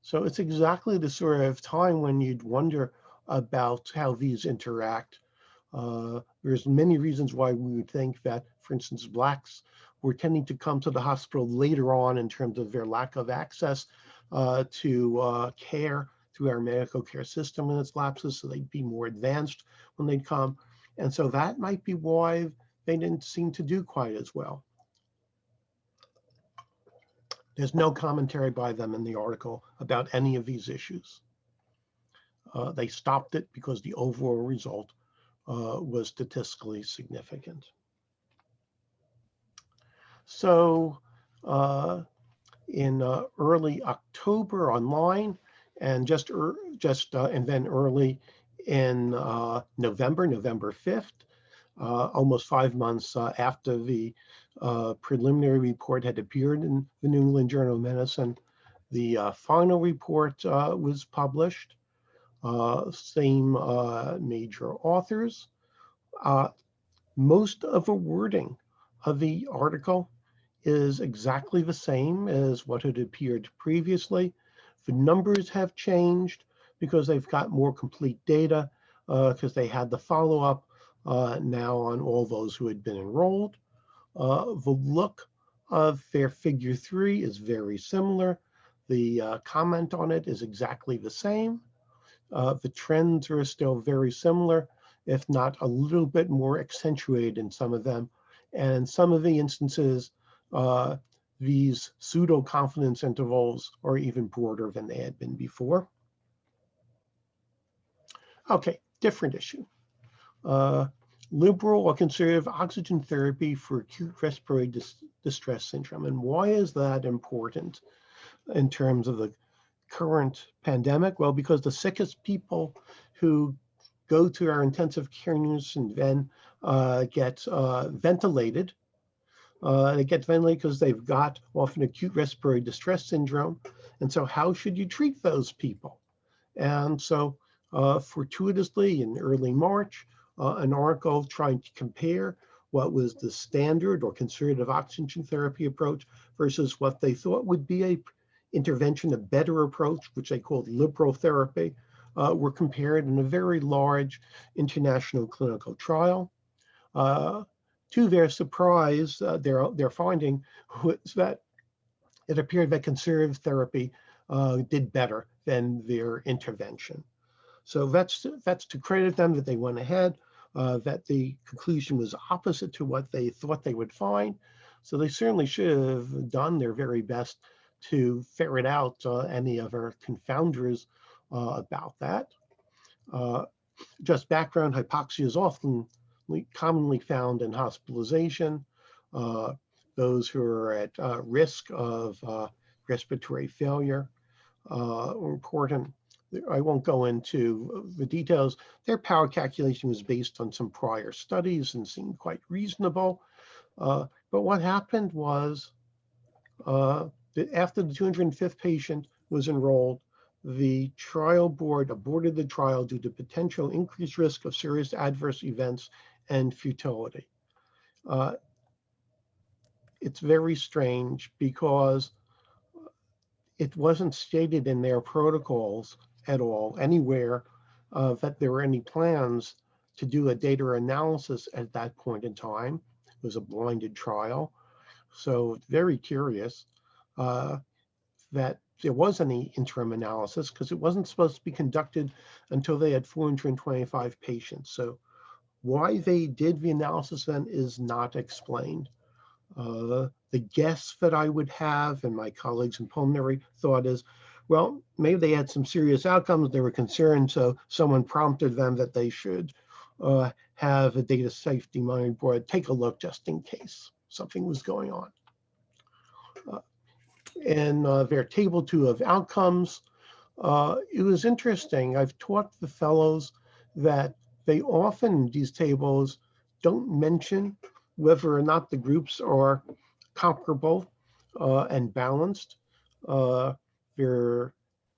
Speaker 2: So it's exactly the sort of time when you'd wonder about how these interact. There's many reasons why we would think that, for instance, Blacks were tending to come to the hospital later on in terms of their lack of access to care through our medical care system and its lapses, so they'd be more advanced when they'd come. And so that might be why they didn't seem to do quite as well. There's no commentary by them in the article about any of these issues. They stopped it because the overall result was statistically significant. So in early October online, and and then early in November 5th, almost 5 months after the preliminary report had appeared in the New England Journal of Medicine, the final report was published. Same major authors. Most of the wording of the article is exactly the same as what had appeared previously. The numbers have changed because they've got more complete data because they had the follow-up now on all those who had been enrolled. The look of their figure 3 is very similar. The comment on it is exactly the same. The trends are still very similar, if not a little bit more accentuated in some of them. And in some of the instances, these pseudo confidence intervals are even broader than they had been before. Okay, different issue. Liberal or conservative oxygen therapy for acute respiratory distress syndrome. And why is that important in terms of the current pandemic? Well, because the sickest people who go to our intensive care units and then get ventilated, they get ventilated because they've got often acute respiratory distress syndrome. And so how should you treat those people? And so fortuitously in early March, an article trying to compare what was the standard or conservative oxygen therapy approach versus what they thought would be a intervention, a better approach, which they called liberal therapy, were compared in a very large international clinical trial. To their surprise, their finding was that it appeared that conservative therapy did better than their intervention. So that's to credit them that they went ahead, that the conclusion was opposite to what they thought they would find. So they certainly should have done their very best to ferret out any of our confounders about that. Just background, hypoxia is often commonly found in hospitalization. Those who are at risk of respiratory failure are important. I won't go into the details. Their power calculation was based on some prior studies and seemed quite reasonable. But what happened was that after the 205th patient was enrolled, the trial board aborted the trial due to potential increased risk of serious adverse events and futility. It's very strange because it wasn't stated in their protocols at all anywhere that there were any plans to do a data analysis at that point in time. It was a blinded trial. So very curious that there was any interim analysis because it wasn't supposed to be conducted until they had 425 patients. So why they did the analysis then is not explained. The guess that I would have, and my colleagues in pulmonary thought is, well, maybe they had some serious outcomes, they were concerned, so someone prompted them that they should have a data safety monitoring board take a look just in case something was going on. In their table 2 of outcomes, it was interesting. I've taught the fellows that they often, these tables, don't mention whether or not the groups are comparable and balanced. And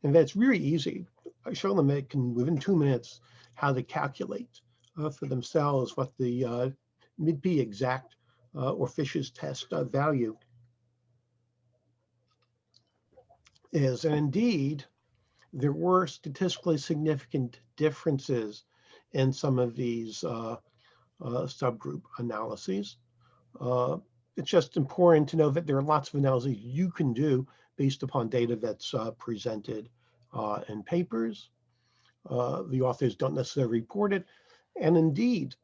Speaker 2: that's really easy. I show them it can, within 2 minutes, how to calculate for themselves what the MIDP exact or Fish's test value is. And indeed, there were statistically significant differences in some of these subgroup analyses. It's just important to know that there are lots of analyses you can do based upon data that's presented in papers. The authors don't necessarily report it. And indeed,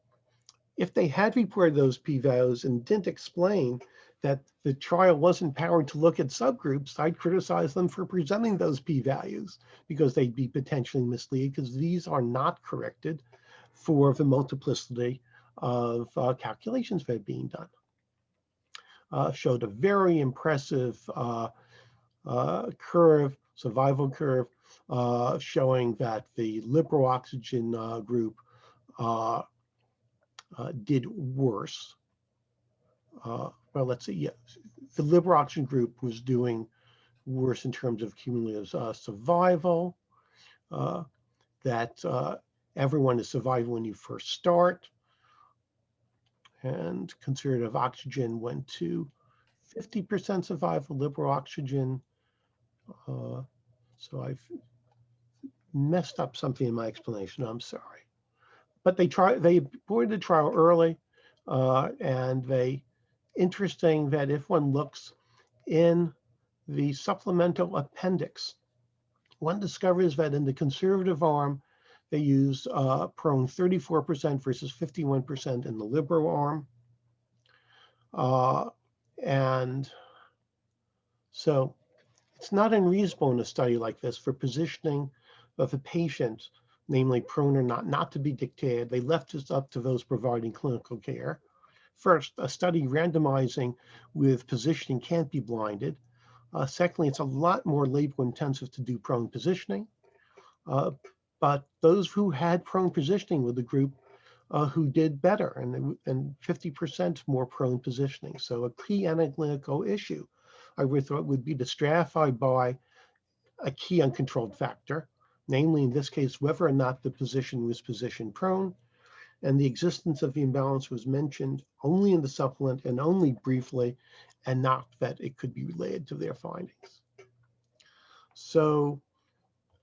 Speaker 2: if they had reported those p-values and didn't explain that the trial wasn't powered to look at subgroups, I'd criticize them for presenting those p-values because they'd be potentially misleading because these are not corrected for the multiplicity of calculations that are being done. Showed a very impressive curve, survival curve, showing that the liberal oxygen group did worse. Well, let's see, yeah, the liberal oxygen group was doing worse in terms of cumulative survival, that everyone is surviving when you first start. And conservative oxygen went to 50% survival, liberal oxygen. So I've messed up something in my explanation, I'm sorry. But they boarded the trial early, and interesting that if one looks in the supplemental appendix, one discovers that in the conservative arm, they used prone 34% versus 51% in the liberal arm. And So it's not unreasonable in a study like this for positioning of a patient, namely prone or not to be dictated. They left this up to those providing clinical care. First, a study randomizing with positioning can't be blinded. Secondly, it's a lot more labor intensive to do prone positioning. But those who had prone positioning were the group who did better, and 50% more prone positioning. So a key analytical issue I would thought would be to stratify by a key uncontrolled factor, namely in this case, whether or not the position was position prone, and the existence of the imbalance was mentioned only in the supplement and only briefly, and not that it could be related to their findings. So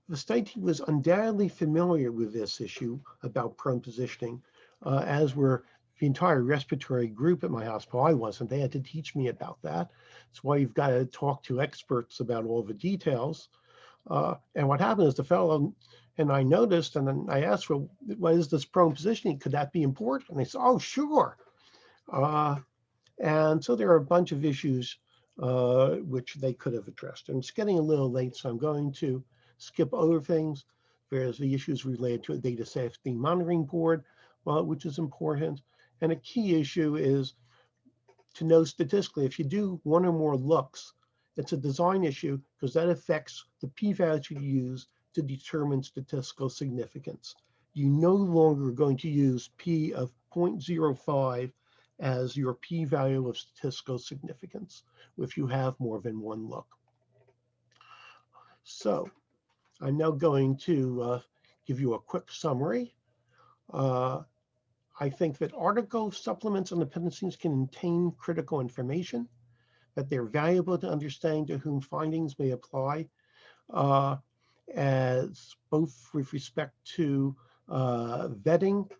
Speaker 2: the study team was undoubtedly familiar with this issue about prone positioning, as were the entire respiratory group at my hospital. I wasn't. They had to teach me about that. That's why you've got to talk to experts about all the details. And what happened is the fellow and I noticed, and then I asked, well, what is this prone positioning? Could that be important? And they said, oh, sure. And so there are a bunch of issues which they could have addressed. And it's getting a little late, so I'm going to skip over things. There's the issues related to a data safety monitoring board, which is important. And a key issue is to know statistically, if you do one or more looks, it's a design issue because that affects the p-values you use to determine statistical significance. You no longer are going to use p of 0.05 as your p-value of statistical significance if you have more than one look. So I'm now going to give you a quick summary. I think that article supplements and appendices can contain critical information, that they're valuable to understanding to whom findings may apply, as both with respect to vetting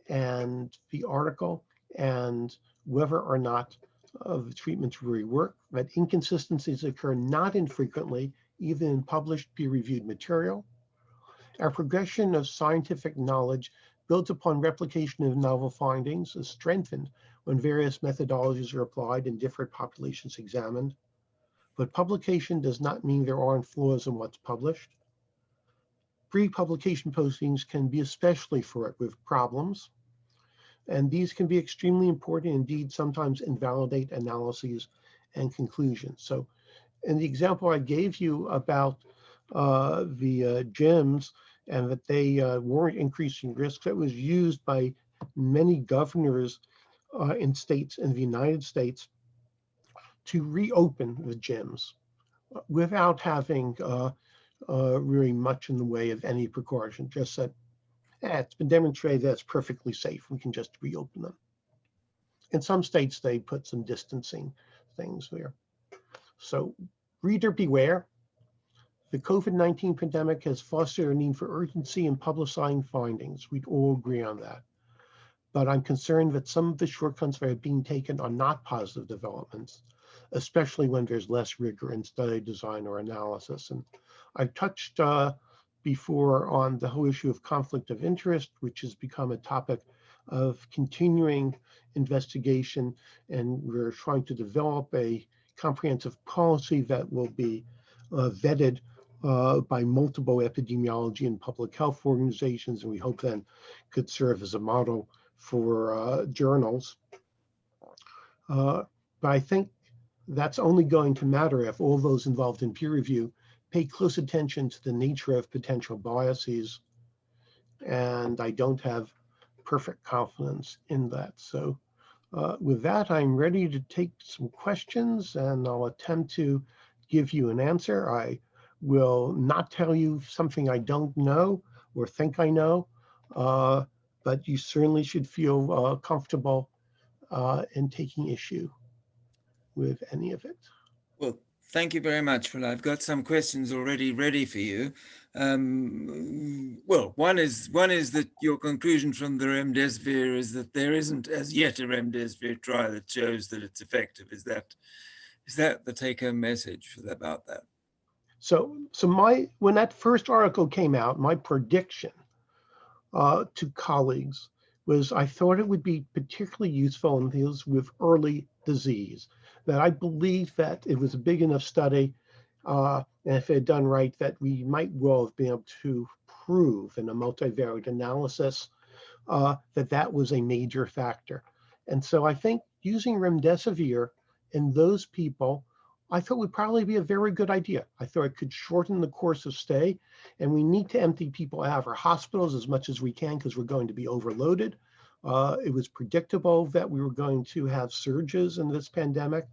Speaker 2: and the article and whether or not the treatments really work, that inconsistencies occur not infrequently, even in published peer-reviewed material. Our progression of scientific knowledge built upon replication of novel findings is strengthened when various methodologies are applied and different populations examined. But publication does not mean there aren't flaws in what's published. Pre-publication postings can be especially fraught with problems, and these can be extremely important, indeed sometimes invalidate analyses and conclusions. So in the example I gave you about the gyms and that they weren't increasing risks, that was used by many governors in states in the United States to reopen the gyms without having really much in the way of any precaution. Just said, it's been demonstrated that it's perfectly safe. We can just reopen them. In some states, they put some distancing things there. So reader beware. The COVID-19 pandemic has fostered a need for urgency in publicizing findings. We'd all agree on that. But I'm concerned that some of the shortcuts that are being taken are not positive developments, especially when there's less rigor in study design or analysis. And I've touched before on the whole issue of conflict of interest, which has become a topic of continuing investigation. And we're trying to develop a comprehensive policy that will be vetted by multiple epidemiology and public health organizations, and we hope then could serve as a model for journals. But I think that's only going to matter if all those involved in peer review pay close attention to the nature of potential biases, and I don't have perfect confidence in that. So with that, I'm ready to take some questions, and I'll attempt to give you an answer. I will not tell you something I don't know or think I know, but you certainly should feel comfortable in taking issue with any of it.
Speaker 1: Well, thank you very much, Phil. I've got some questions already ready for you. Well, one is that your conclusion from the remdesivir is that there isn't as yet a remdesivir trial that shows that it's effective. Is that the take-home message about that?
Speaker 2: So when that first article came out, my prediction to colleagues was I thought it would be particularly useful in those with early disease. that I believe that it was a big enough study, and if it had done right, that we might well have been able to prove in a multivariate analysis that that was a major factor. And so I think using remdesivir in those people, I thought would probably be a very good idea. I thought it could shorten the course of stay, and we need to empty people out of our hospitals as much as we can because we're going to be overloaded. It was predictable that we were going to have surges in this pandemic.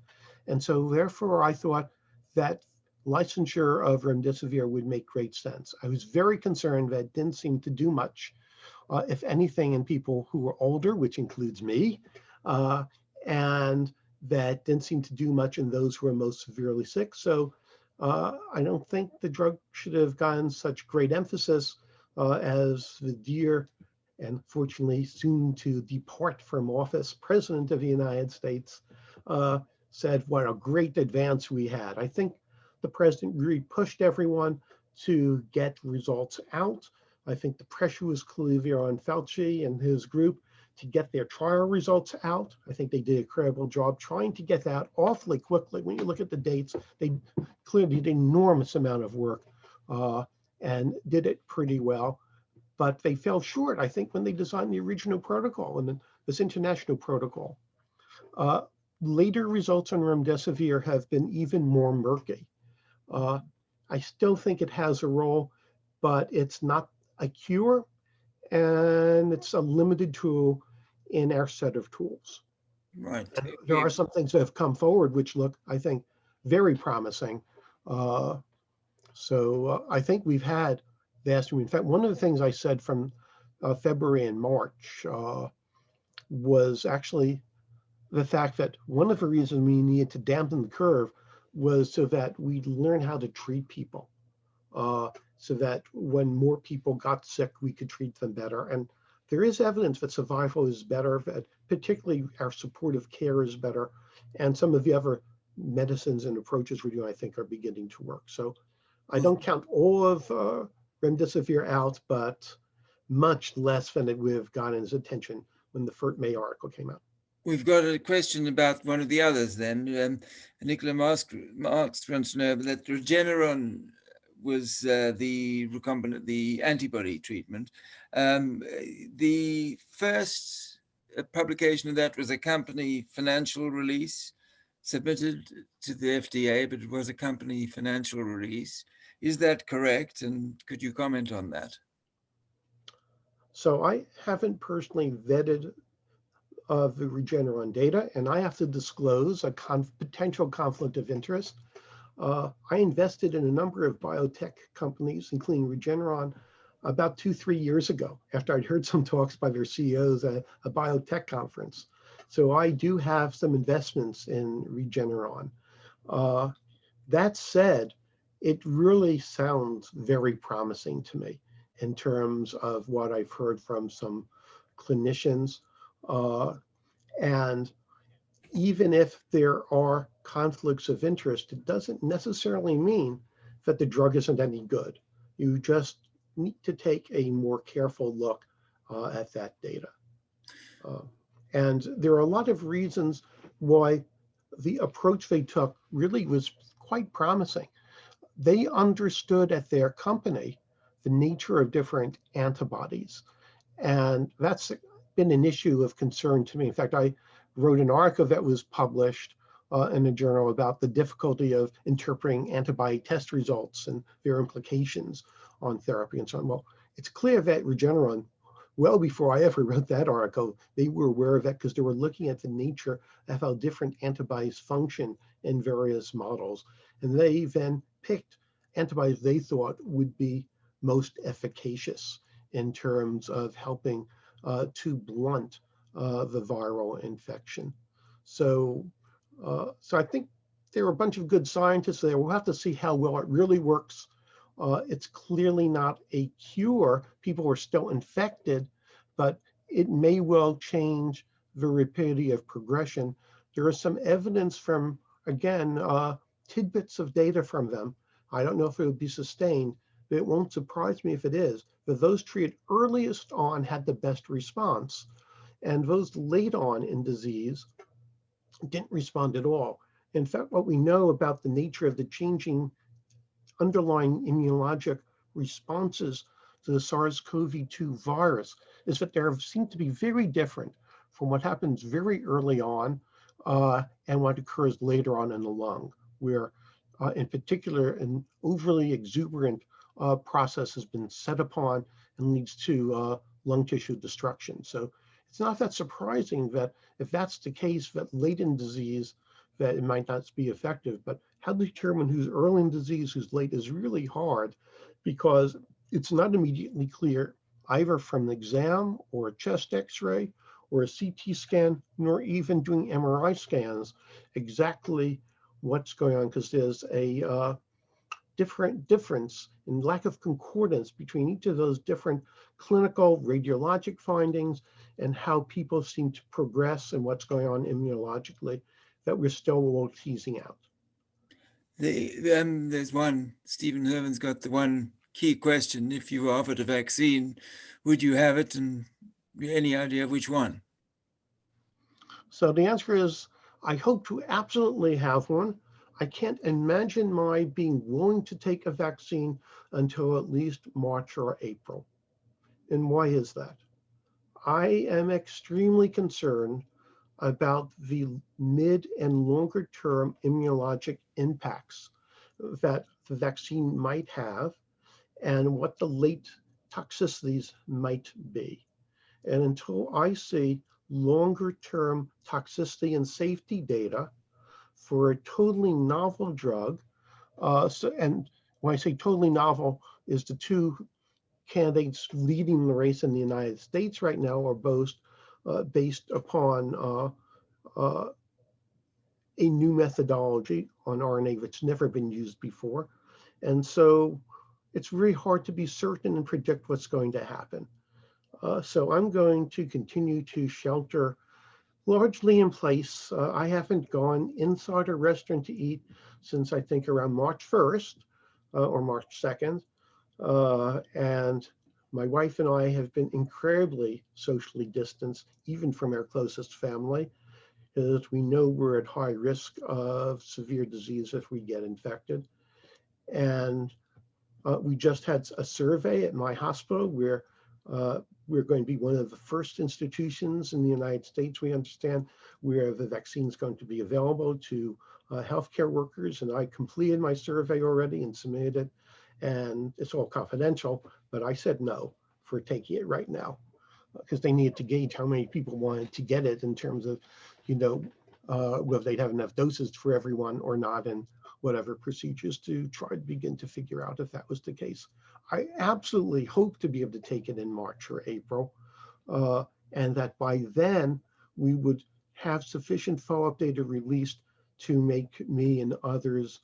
Speaker 2: And so therefore I thought that licensure of remdesivir would make great sense. I was very concerned that it didn't seem to do much, if anything, in people who were older, which includes me, and that didn't seem to do much in those who are most severely sick. So I don't think the drug should have gotten such great emphasis as the dear and fortunately soon to depart from office President of the United States said what a great advance we had. I think the president really pushed everyone to get results out. I think the pressure was clearly on Fauci and his group to get their trial results out. I think they did a incredible job trying to get that awfully quickly. When you look at the dates, they clearly did an enormous amount of work and did it pretty well. But they fell short, I think, when they designed the original protocol and this international protocol. Later results on remdesivir have been even more murky. I still think it has a role, but it's not a cure, and it's a limited tool in our set of tools.
Speaker 1: Right.
Speaker 2: There are some things that have come forward which look, I think, very promising. So I think we've had vast. In fact, one of the things I said from February and March was actually the fact that one of the reasons we needed to dampen the curve was so that we'd learn how to treat people. So that when more people got sick, we could treat them better. And there is evidence that survival is better, that particularly our supportive care is better. And some of the other medicines and approaches we're doing, I think, are beginning to work. So I don't count all of remdesivir out, but much less than it would have gotten his attention when the May article came out.
Speaker 1: We've got a question about one of the others then. Nicola Marks wants to know that Regeneron was the recombinant, the antibody treatment. The first publication of that was a company financial release submitted to the FDA, but it was a company financial release. Is that correct? And could you comment on that?
Speaker 2: So I haven't personally vetted the Regeneron data, and I have to disclose a potential conflict of interest. I invested in a number of biotech companies, including Regeneron, about 2-3 years ago, after I'd heard some talks by their CEOs at a biotech conference. So I do have some investments in Regeneron. That said, it really sounds very promising to me in terms of what I've heard from some clinicians. And even if there are conflicts of interest, it doesn't necessarily mean that the drug isn't any good. You just need to take a more careful look at that data. And there are a lot of reasons why the approach they took really was quite promising. They understood at their company the nature of different antibodies. And that's been an issue of concern to me. In fact, I wrote an article that was published in a journal about the difficulty of interpreting antibody test results and their implications on therapy and so on. Well, it's clear that Regeneron, well before I ever wrote that article, they were aware of that because they were looking at the nature of how different antibodies function in various models. And they then picked antibodies they thought would be most efficacious in terms of helping to blunt the viral infection. So I think there are a bunch of good scientists there. We'll have to see how well it really works. It's clearly not a cure. People are still infected, but it may well change the rapidity of progression. There is some evidence from, again, tidbits of data from them. I don't know if it would be sustained, but it won't surprise me if it is, that those treated earliest on had the best response, and those late on in disease didn't respond at all. In fact, what we know about the nature of the changing underlying immunologic responses to the SARS-CoV-2 virus is that they seem to be very different from what happens very early on and what occurs later on in the lung, where in particular an overly exuberant process has been set upon and leads to lung tissue destruction. So it's not that surprising that if that's the case, that late in disease, that it might not be effective. But how to determine who's early in disease, who's late is really hard, because it's not immediately clear either from an exam or a chest x-ray or a CT scan, nor even doing MRI scans, exactly what's going on, because there's a difference in lack of concordance between each of those different clinical radiologic findings and how people seem to progress and what's going on immunologically that we're still a little teasing out.
Speaker 1: There's one, Stephen Herman's got the one key question. If you were offered a vaccine, would you have it? And any idea of which one?
Speaker 2: So the answer is, I hope to absolutely have one. I can't imagine my being willing to take a vaccine until at least March or April. And why is that? I am extremely concerned about the mid and longer term immunologic impacts that the vaccine might have and what the late toxicities might be. And until I see longer term toxicity and safety data for a totally novel drug, and when I say totally novel, is the two candidates leading the race in the United States right now are both based upon a new methodology on RNA that's never been used before. And so it's very hard to be certain and predict what's going to happen. So I'm going to continue to shelter largely in place. I haven't gone inside a restaurant to eat since I think around March 1st or March 2nd. And my wife and I have been incredibly socially distanced, even from our closest family, because we know we're at high risk of severe disease if we get infected. And we just had a survey at my hospital where we're going to be one of the first institutions in the United States, we understand, where the vaccine is going to be available to healthcare workers. And I completed my survey already and submitted it. And it's all confidential, but I said no for taking it right now, because they needed to gauge how many people wanted to get it in terms of, whether they'd have enough doses for everyone or not, and whatever procedures to try to begin to figure out if that was the case. I absolutely hope to be able to take it in March or April, and that by then we would have sufficient follow-up data released to make me and others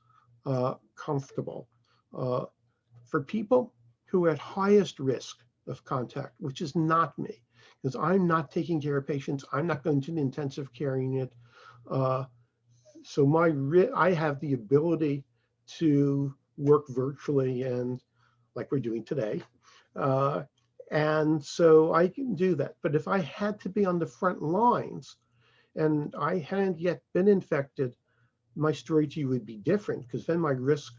Speaker 2: comfortable. For people who are at highest risk of contact, which is not me, because I'm not taking care of patients, I'm not going to the intensive care unit. So I have the ability to work virtually and like we're doing today. And so I can do that. But if I had to be on the front lines and I hadn't yet been infected, my story to you would be different, because then my risk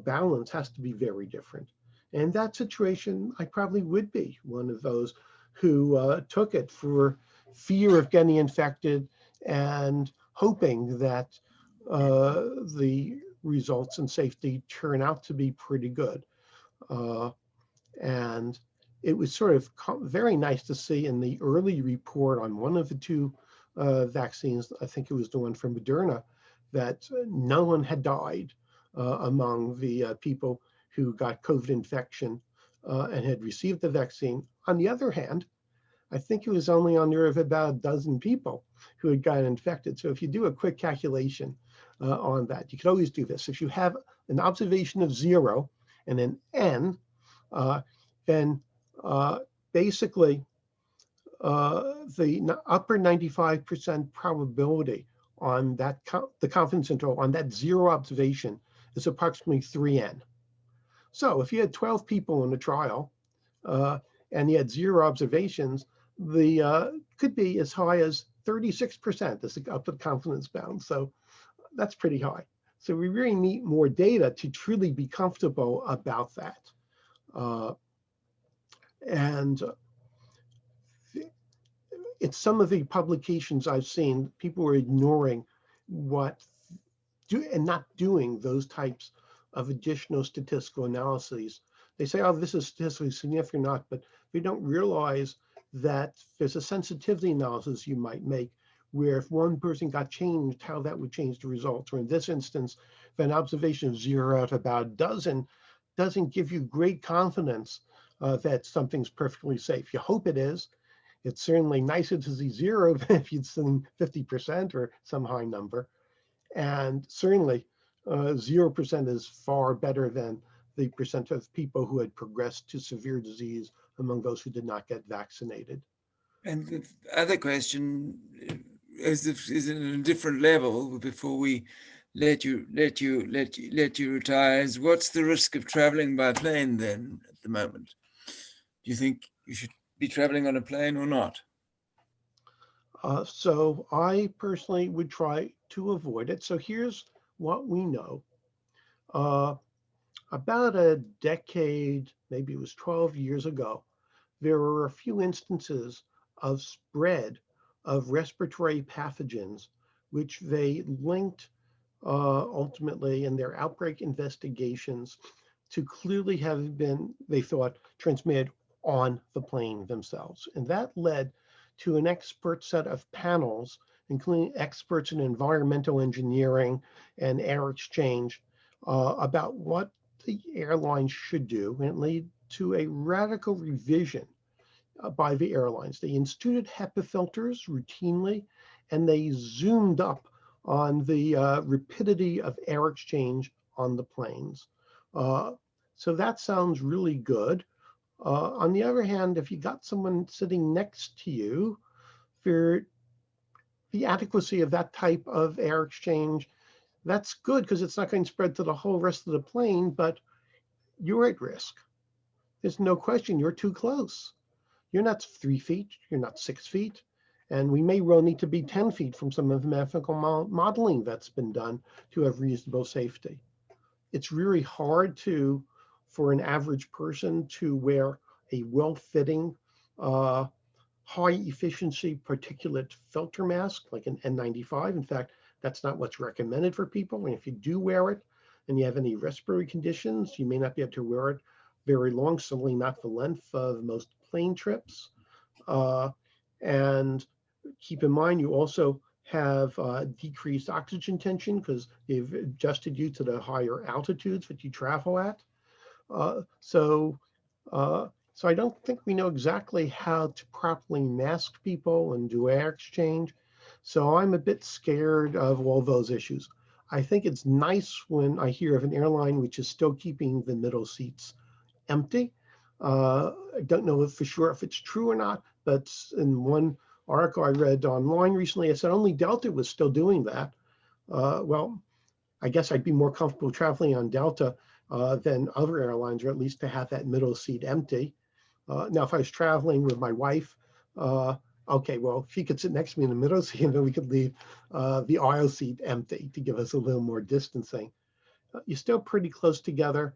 Speaker 2: balance has to be very different. And in that situation, I probably would be one of those who took it for fear of getting infected and hoping that the results and safety turn out to be pretty good. And it was sort of very nice to see in the early report on one of the two vaccines, I think it was the one from Moderna, that no one had died among the people who got COVID infection and had received the vaccine. On the other hand, I think it was only on there of about a dozen people who had gotten infected. So if you do a quick calculation on that, you could always do this. If you have an observation of 0 and an N, then basically the upper 95% probability on that, the confidence interval on that 0 observation is approximately 3N. So if you had 12 people in the trial and you had 0 observations, the could be as high as 36% as the upper confidence bound. So That's pretty high. So we really need more data to truly be comfortable about that. And it's some of the publications I've seen, people are ignoring and not doing those types of additional statistical analyses. They say, oh, this is statistically significant or not, but they don't realize that there's a sensitivity analysis you might make where if one person got changed, how that would change the results. Or in this instance, if an observation of 0 out of about a dozen doesn't give you great confidence that something's perfectly safe. You hope it is. It's certainly nicer to see 0 than if you'd seen 50% or some high number. And certainly 0% is far better than the percent of people who had progressed to severe disease among those who did not get vaccinated.
Speaker 1: And the other question is at a different level before we let you retire is, what's the risk of traveling by plane then at the moment? Do you think you should be traveling on a plane or not?
Speaker 2: So I personally would try to avoid it. So here's what we know. About a decade, maybe it was 12 years ago, there were a few instances of spread of respiratory pathogens, which they linked ultimately in their outbreak investigations to clearly have been, they thought, transmitted on the plane themselves. And that led to an expert set of panels, including experts in environmental engineering and air exchange, about what the airlines should do, and it led to a radical revision by the airlines. They instituted HEPA filters routinely, and they zoomed up on the rapidity of air exchange on the planes. So that sounds really good. On the other hand, if you got someone sitting next to you, for the adequacy of that type of air exchange, that's good because it's not going to spread to the whole rest of the plane, but you're at risk. There's no question you're too close. You're not 3 feet, you're not 6 feet, and we may well need to be 10 feet from some of the mathematical modeling that's been done to have reasonable safety. It's really hard for an average person to wear a well-fitting, high efficiency particulate filter mask like an N95. In fact, that's not what's recommended for people. And if you do wear it and you have any respiratory conditions, you may not be able to wear it very long, certainly not the length of most plane trips. And keep in mind, you also have decreased oxygen tension because they've adjusted you to the higher altitudes that you travel at. So I don't think we know exactly how to properly mask people and do air exchange. So I'm a bit scared of all those issues. I think it's nice when I hear of an airline which is still keeping the middle seats empty. I don't know for sure if it's true or not, but in one article I read online recently, it said only Delta was still doing that. Well, I guess I'd be more comfortable traveling on Delta than other airlines, or at least to have that middle seat empty. Now, if I was traveling with my wife, okay, well, she could sit next to me in the middle seat, and then we could leave the aisle seat empty to give us a little more distancing. You're still pretty close together.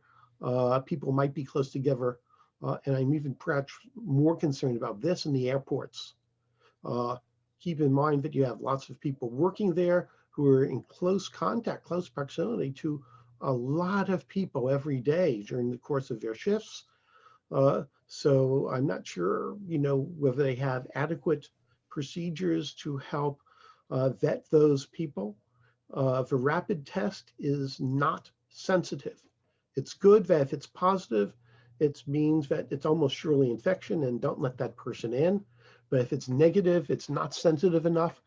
Speaker 2: People might be close together, and I'm even perhaps more concerned about this in the airports. Keep in mind that you have lots of people working there who are in close contact, close proximity to a lot of people every day during the course of their shifts. So I'm not sure, whether they have adequate procedures to help vet those people. The rapid test is not sensitive. It's good that if it's positive, it means that it's almost surely infection and don't let that person in. But if it's negative, it's not sensitive enough.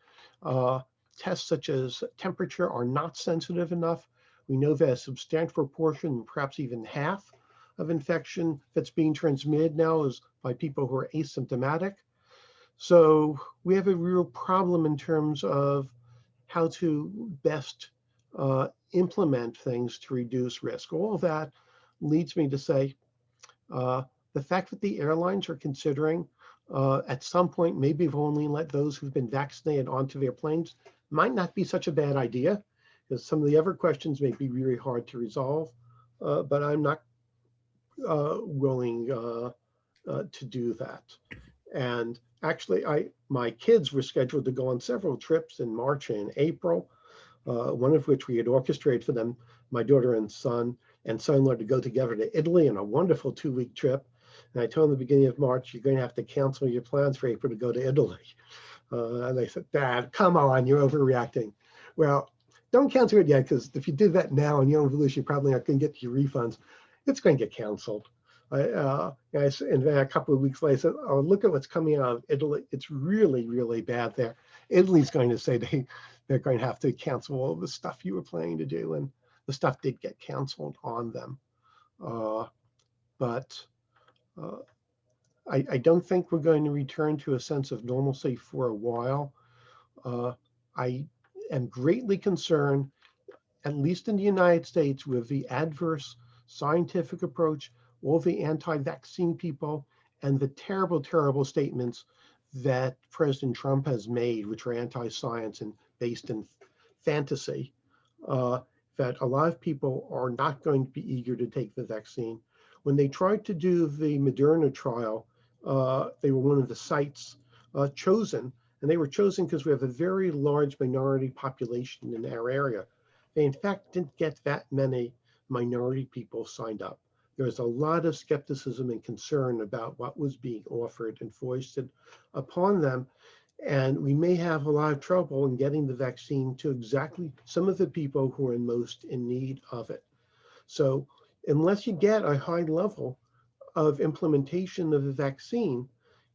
Speaker 2: Tests such as temperature are not sensitive enough. We know that a substantial proportion, perhaps even half of infection that's being transmitted now is by people who are asymptomatic. So we have a real problem in terms of how to best implement things to reduce risk. All of that leads me to say, the fact that the airlines are considering at some point, maybe if only let those who've been vaccinated onto their planes might not be such a bad idea. because some of the other questions may be really hard to resolve, but I'm not willing to do that. And actually, my kids were scheduled to go on several trips in March and April, one of which we had orchestrated for them, my daughter and son-in-law, to go together to Italy on a wonderful 2-week trip. And I told them at the beginning of March, you're going to have to cancel your plans for April to go to Italy. And they said, Dad, come on, you're overreacting. Well, don't cancel it yet, because if you did that now and you don't lose, you're probably not going to get your refunds. It's going to get canceled. And then a couple of weeks later, I said, oh, look at what's coming out of Italy. It's really, really bad there. Italy's going to say they're going to have to cancel all the stuff you were planning to do. And the stuff did get canceled on them. But I don't think we're going to return to a sense of normalcy for a while. I am greatly concerned, at least in the United States, with the adverse scientific approach, all the anti-vaccine people, and the terrible, terrible statements that President Trump has made, which are anti-science and based in fantasy, that a lot of people are not going to be eager to take the vaccine. When they tried to do the Moderna trial, they were one of the sites chosen, and they were chosen because we have a very large minority population in our area. They, in fact, didn't get that many minority people signed up. There was a lot of skepticism and concern about what was being offered and foisted upon them. And we may have a lot of trouble in getting the vaccine to exactly some of the people who are most in need of it. So unless you get a high level of implementation of the vaccine,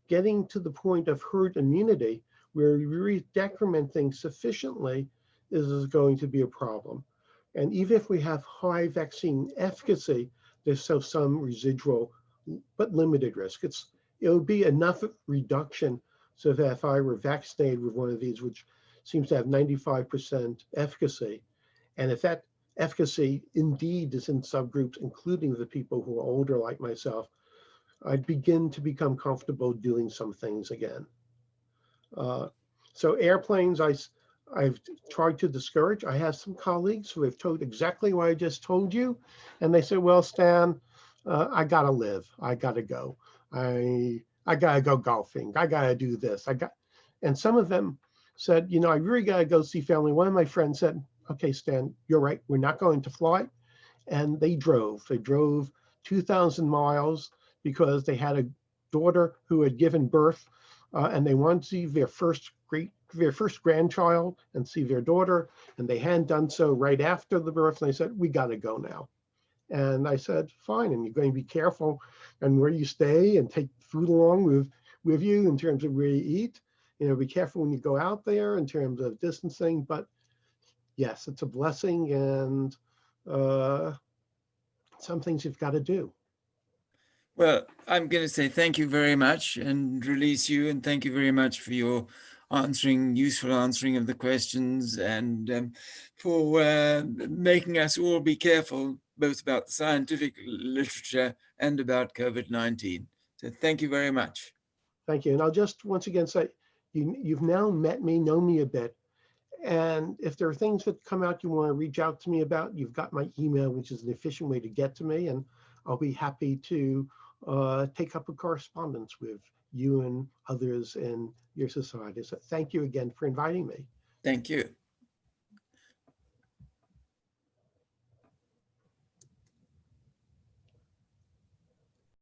Speaker 2: getting to the point of herd immunity, where you really decrement things sufficiently, is going to be a problem. And even if we have high vaccine efficacy, there's still some residual but limited risk. It would be enough reduction so that if I were vaccinated with one of these, which seems to have 95% efficacy, and if that efficacy indeed is in subgroups, including the people who are older like myself, I'd begin to become comfortable doing some things again. So airplanes, I've tried to discourage. I have some colleagues who have told exactly what I just told you. And they say, well, Stan, I gotta live, I gotta go. I gotta go golfing, I gotta do this. And some of them said, you know, I really gotta go see family. One of my friends said, okay, Stan, you're right, we're not going to fly. And they drove 2,000 miles because they had a daughter who had given birth and they wanted to see their first grandchild and see their daughter. And they hadn't done so right after the birth. And they said, we got to go now. And I said, fine. And you're going to be careful on where you stay and take food along with you in terms of where you eat. You know, be careful when you go out there in terms of distancing. But yes, it's a blessing, and some things you've got to do.
Speaker 1: Well, I'm going to say thank you very much and release you, and thank you very much for your useful answering of the questions, and for making us all be careful, both about the scientific literature and about COVID-19. So thank you very much.
Speaker 2: Thank you. And I'll just once again say, you've now met me, know me a bit. And if there are things that come out you want to reach out to me about, you've got my email, which is an efficient way to get to me. And I'll be happy to take up a correspondence with you and others in your society. So thank you again for inviting me.
Speaker 1: Thank you.